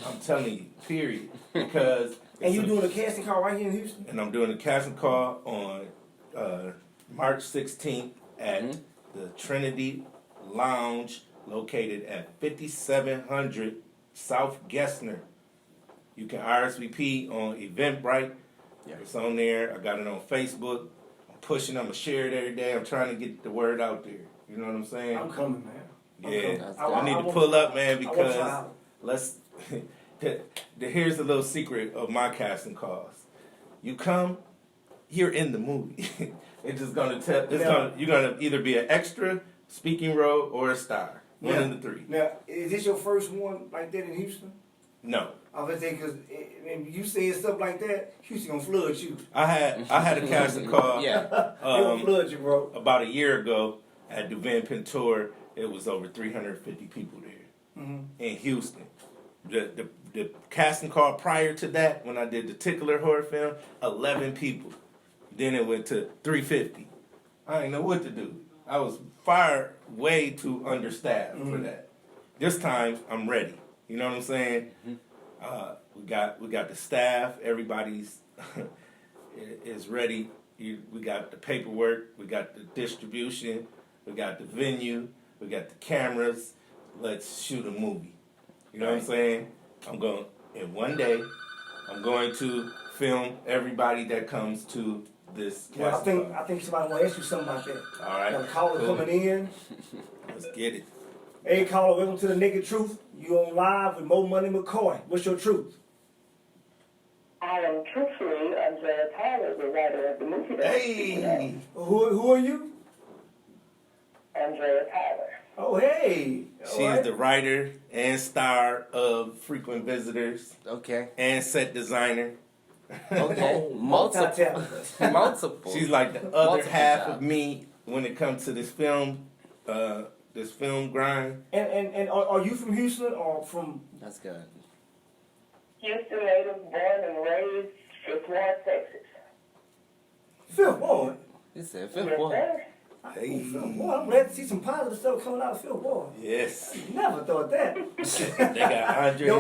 I'm telling you, period. Because and you doing a casting call right here in Houston? And I'm doing a casting call on March 16th at the Trinity Lounge, located at 5700 South Gessner. You can RSVP on Eventbrite. Yeah. It's on there. I got it on Facebook. I'm pushing. I'm gonna share it every day. I'm trying to get the word out there. You know what I'm saying? I'm coming, man. Yeah, I need to pull up, man, because here's the little secret of my casting calls. You come, you're in the movie. It's just gonna you're gonna either be an extra, speaking role, or a star. One of the three. Now, is this your first one like that in Houston? No. I was saying, because you saying stuff like that, Houston gonna flood you. I had a casting call. Yeah. They gonna flood you, bro. About a year ago at Duvin Pintor, it was over 350 people there in Houston. The casting call prior to that, when I did the Tickler horror film, 11 people. Then it went to 350. I didn't know what to do. I was way too understaffed for that. This time, I'm ready. You know what I'm saying? We got the staff. Everybody's is ready. We got the paperwork. We got the distribution. We got the venue. We got the cameras. Let's shoot a movie. You know what I'm saying? In one day, I'm going to film everybody that comes to this casting. Well, I think somebody want to ask you something about that. All right. Got a caller coming in. Let's get it. Hey, caller, welcome to the Naked Truth. You on live with Moe McCoy. What's your truth? I am truthfully Andrea Tyler, the writer of the movie. Hey! Who are you? Andrea Tyler. Oh, hey. She's the writer and star of Frequent Visitors. Okay. And set designer. Okay. Multiple. She's like the other half of me when it comes to this film grind. And are you from Houston or from? That's good. Houston native, born and raised, Fifth Ward, Texas. Fifth Ward? He said Fifth Ward. Hey. Boy, I'm glad to see some positive stuff coming out of Fifth Ward. Yes. Never thought that. They got Andre. No.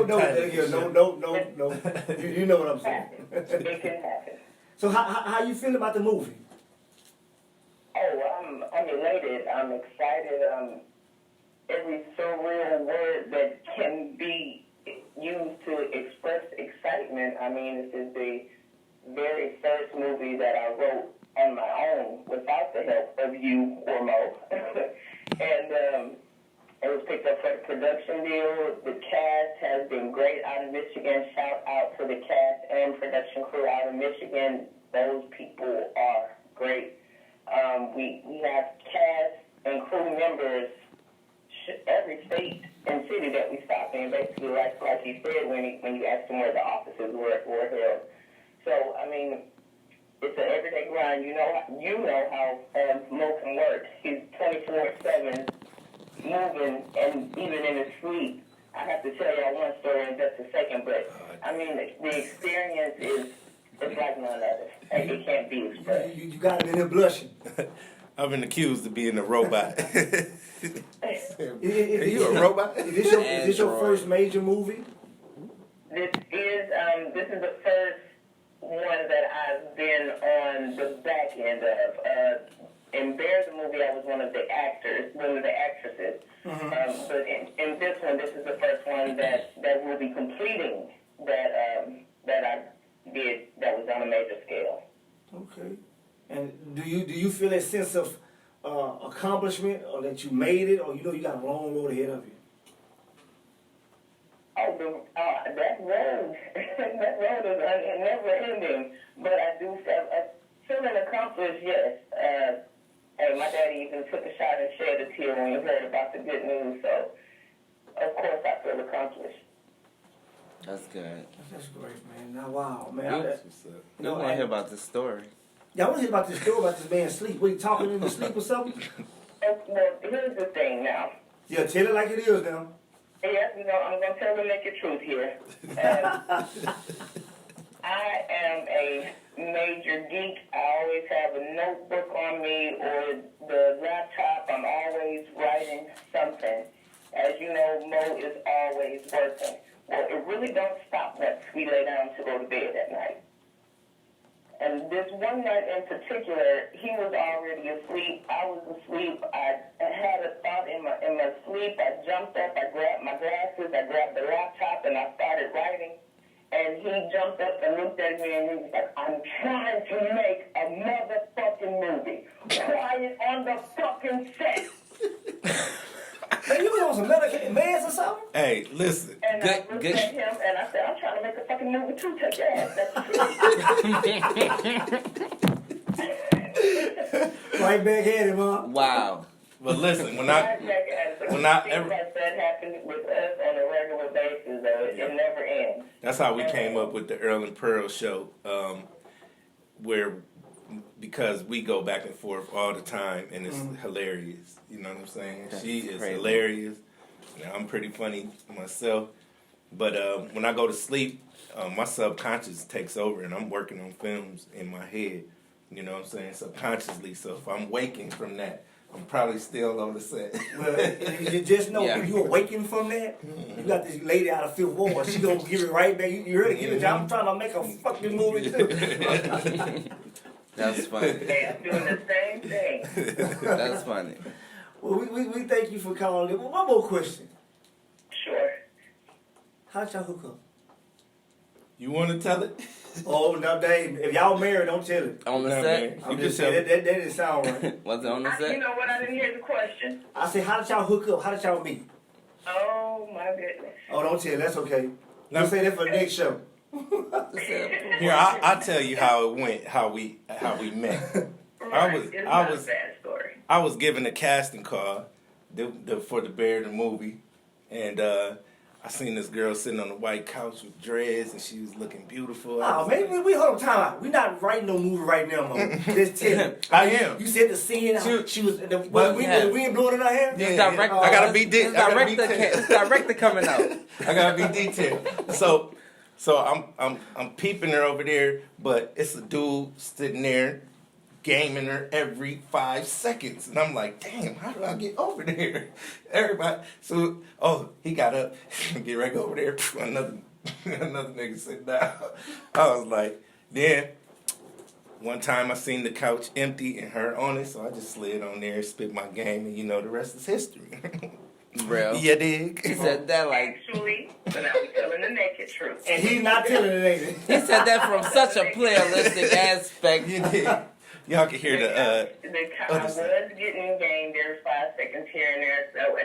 You know what I'm saying. It can happen. So how you feel about the movie? Oh, I'm elated. I'm excited. Every surreal word that can be used to express excitement. I mean, this is the very first movie that I wrote on my own without the help of you or Mo. And it was picked up for the production deal. The cast has been great out of Michigan. Shout out to the cast and production crew out of Michigan. Those people are great. We have cast and crew members every state and city that we stopped in, basically like he said when you asked him where the offices were held. So, I mean, it's an everyday grind. You know how Mo can work. He's 24/7 moving, and even in his sleep. I have to tell y'all one story in just a second, but I mean the experience is like none other. It can't be expressed. You got it in there blushing. I've been accused of being a robot. Are you a robot? Is this your first major movie? This is the first one that I've been on the back end of. In Bear the movie, I was one of the actresses. But in this one, this is the first one that will be completing that I did that was on a major scale. Okay. And do you feel a sense of accomplishment, or that you made it, or you got a long road ahead of you? Oh, that road is never ending. But I do feeling accomplished, yes. Hey, my daddy even took a shot and shed a tear when he heard about the good news. So, of course, I feel accomplished. That's good. That's great, man. Now, wow, man. You- That's what's up. We want to hear about this story. Yeah, I want to hear about this story about this man sleep. Was he talking in his sleep or something? Well, here's the thing now. Yeah, tell it like it is now. Yes, I'm going to tell the naked truth here. I am a major geek. I always have a notebook on me or the laptop. I'm always writing something. As you know, Mo is always working. Well, it really don't stop once we lay down to go to bed at night. And this one night in particular, he was already asleep. I was asleep. I had a thought in my sleep. I jumped up. I grabbed my glasses. I grabbed the laptop, and I started writing. And he jumped up and looked at me, and he was like, "I'm trying to make a motherfucking movie. Quiet on the fucking set." Man, you was on some medicated meds or something? Hey, listen. And I looked Good. at him, and I said, "I'm trying to make a fucking movie too. Take your ass." Right back at him, huh? Wow. But listen, when Things I ever, like that happen with us on a regular basis, though. It never ends. that's how we came up with the Earl and Pearl show, because we go back and forth all the time, and it's hilarious. You know what I'm saying? That's She is crazy. hilarious. And I'm pretty funny myself. But when I go to sleep, my subconscious takes over, and I'm working on films in my head. You know what I'm saying? Subconsciously. So if I'm waking from that, I'm probably still on the set. Well, you just know Yeah. if you awaken from that, you got this lady out of Fifth Ward. She gonna give it right back. You ready to give it? I'm trying to make a fucking movie too. That's funny. They are doing the same thing. That's funny. Well, we thank you for calling in. Well, one more question. Sure. How did y'all hook up? You want to tell it? Oh, no, Dave. If y'all married, don't tell it. On the Nah, set? man. I'm You just can tell saying, that didn't sound right. Was it on the You set? know what? I didn't hear the question. I said, how did y'all hook up? How did y'all meet? Oh, my goodness. Oh, don't tell. That's okay. No. We'll say that for the next show. Here, I'll tell you how it went, how we met. Right. It's not a bad story. I was given a casting call for the Bear the movie, and I seen this girl sitting on the white couch with dreads, and she was looking beautiful. I Oh, was man, like, we hold on, time out. We're not writing no movie right now, Mo. Just tell me. I am. You said the scene, she was, the wind blowing in her hair? Yeah, direct- I gotta be This director coming out. I gotta be detailed. So I'm peeping her over there, but it's a dude sitting there gaming her every 5 seconds, and I'm like, damn, how do I get over there? Everybody, so he got up, get right over there. Another nigga sit down. I was like, then one time I seen the couch empty and her on it, so I just slid on there, spit my game, and the rest is history. Real. You dig? He said that like Actually, so now we're telling the naked truth. And he's not telling it, ain't it? he said that from such a playalistic aspect. You dig? Y'all can hear I was getting gained every 5 seconds here and there, so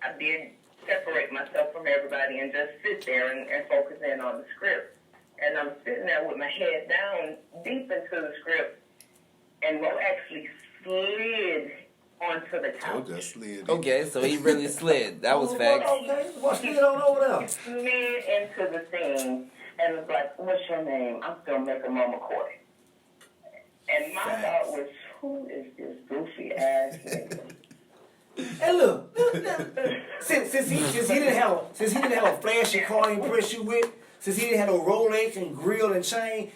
I did separate myself from everybody and just sit there and focus in on the script. And I'm sitting there with my head down deep into the script, and Mo actually slid onto the couch. told you I slid. Okay, so he really slid. That was facts. Okay, what's slid on over there? Slid into the scene and was like, "What's your name?" "I'm filmmaker Moe McCoy." And my thought was, who is this goofy ass nigga? And look, since he didn't have a flashy car he impress you with, since he didn't have no Rolex and grill and chain,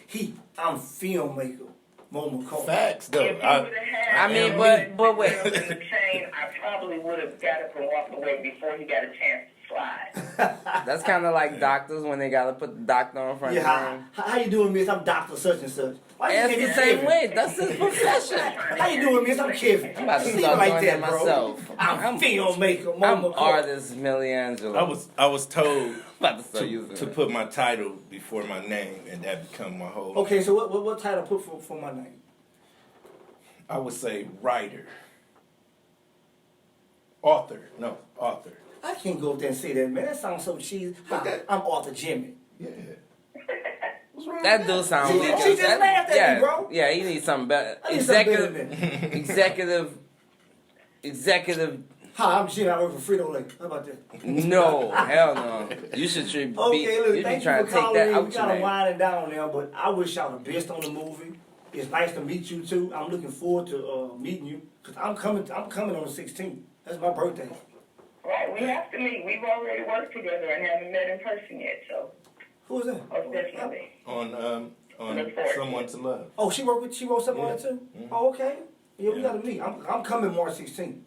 I'm filmmaker Moe McCoy. Facts, though. If he would have had I mean, the but wait. grills and the chain, I probably would have got up and walked away before he got a chance to slide. That's kind of like doctors when they gotta put the doctor on front of Yeah, them. how you doing, miss? I'm Dr. Such and such. Why you That's think the it's same Kevin? way. That's his profession. How you doing, miss? I'm Kevin. I'm about to See start like doing that, that bro. myself. I'm filmmaker Moe I'm McCoy. artist Millie Angelo. I was told about to start using to it. put my title before my name, and that become my whole. Okay, so what title put for my name? I would say writer, author. I can't go up there and say that, man. That sounds so cheesy. I'm Arthur Jimmy. Yeah. What's wrong That with do sound She weak. just laughed at yeah, me, bro. Yeah, he needs something better. I need something better than Executive. How Hi, I'm Jimmy. I work for Frito-Lay. How about that? No, hell no. You should be, Okay, look, you be thank trying you to for take calling that in. out We your gotta name. wind it down now, but I wish y'all the best on the movie. It's nice to meet you too. I'm looking forward to meeting you because I'm coming on the 16th. That's my birthday. Right, we have to meet. We've already worked together and haven't met in person yet, so Who is that? most definitely. On Look forward. Someone to Love. Oh, she wrote something on it too. Mhm. Oh, okay. Yeah, we Yeah. gotta meet. I'm coming March 16th.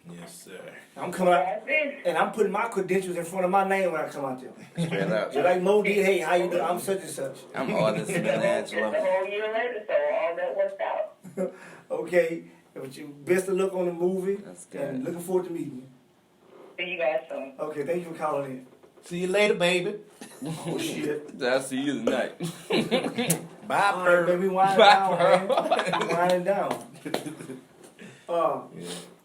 Yes, sir. I'm coming out, That's it. and I'm putting my credentials in front of my name when I come out there. Straight up. Just like Mo did. Hey, how you doing? I'm such and such. I'm artist It's a Angelo. whole year later, so all that worked out. Okay. But you best of luck on the movie. That's good. And looking forward to meeting you. See you guys soon. Okay, thank you for calling in. See you later, baby. Oh shit. I'll see you tonight. Bye, All right, Pearl. baby, wind Bye, down, man. Wind down. Yeah.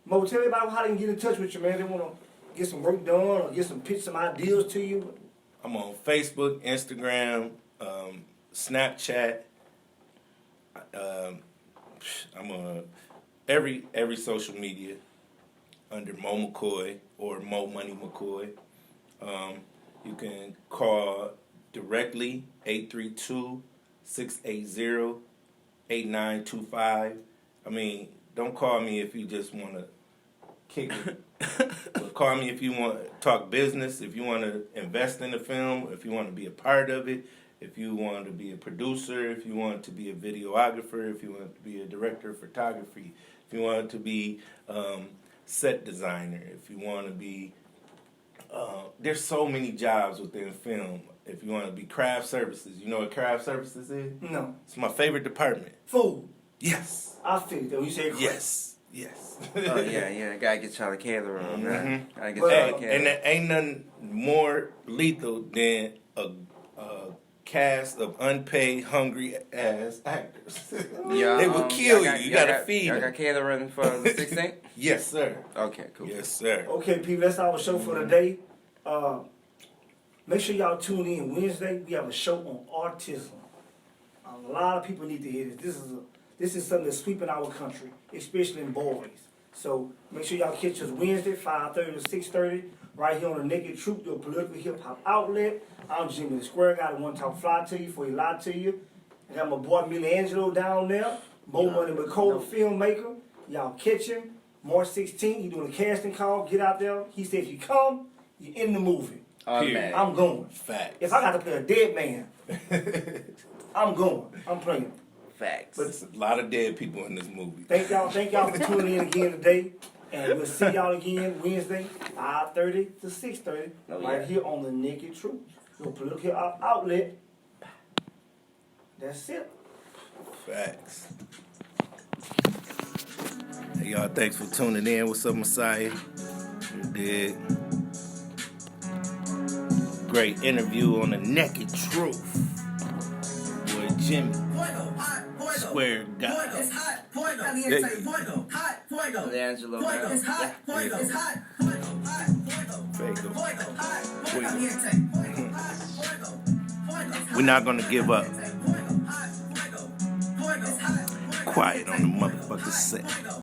Mo, tell me about how they can get in touch with you, man. They want to get some work done or get some ideas to you. I'm on Facebook, Instagram, Snapchat. I'm on every social media under Moe McCoy or Mo Money McCoy. You can call directly 832-680-8925. I mean, don't call me if you just want to kick it. But call me if you want to talk business, if you want to invest in the film, if you want to be a part of it, if you want to be a producer, if you want to be a videographer, if you want to be a director of photography, if you want to be set designer, if you want to be there's so many jobs within film. If you want to be craft services, you know what craft services is? No. It's my favorite department. Food. Yes. I figured that when you say Yes. Yes. Oh yeah. Gotta get y'all a caterer on that. Mhm. Gotta get Well, y'all a Hey, caterer. and there ain't nothing more lethal than a cast of unpaid, hungry ass actors. Yeah, they will kill you. You gotta feed Y'all them. got catering for the 16th? Yes, sir. Okay, cool. Yes, sir. Okay, people, that's our show for today. Make sure y'all tune in Wednesday. We have a show on autism. A lot of people need to hear this. This is something that's sweeping our country, especially in boys. So make sure y'all catch us Wednesday, 5:30 to 6:30, right here on the Naked Truth, your political hip hop outlet. I'm Jimmy the Square Guy, the one talk fly to you before he lie to you. I got my boy Millie Angelo down there, Moe Money McCoy, the filmmaker. Y'all catch him March 16th. He doing a casting call. Get out there. He said if you come, you're in the movie. Automatic. I'm going. Facts. If I got to play a dead man, I'm going. I'm playing. Facts. But it's a lot of dead people in this movie. Thank y'all for tuning in again today. And we'll see y'all again Wednesday, 5:30 to 6:30, right here on the Naked Truth, your political outlet. That's it. Facts. Hey, y'all, thanks for tuning in. What's up, Messiah? You dig? Great interview on the Naked Truth. Boy, Jimmy. Square guy. It's hot. Fuego. Caliente. Fuego. Hot. Fuego. Angelo, Fuego. man. It's hot. Fuego. It's hot. Fuego. Hot. Fuego. Fuego. Fuego. Hot. Fuego. Caliente. Fuego. Hot. Fuego. Fuego. We're not gonna give up. Fuego. Hot. Fuego. Fuego. It's hot. Fuego. Quiet on the motherfucker set. Fuego.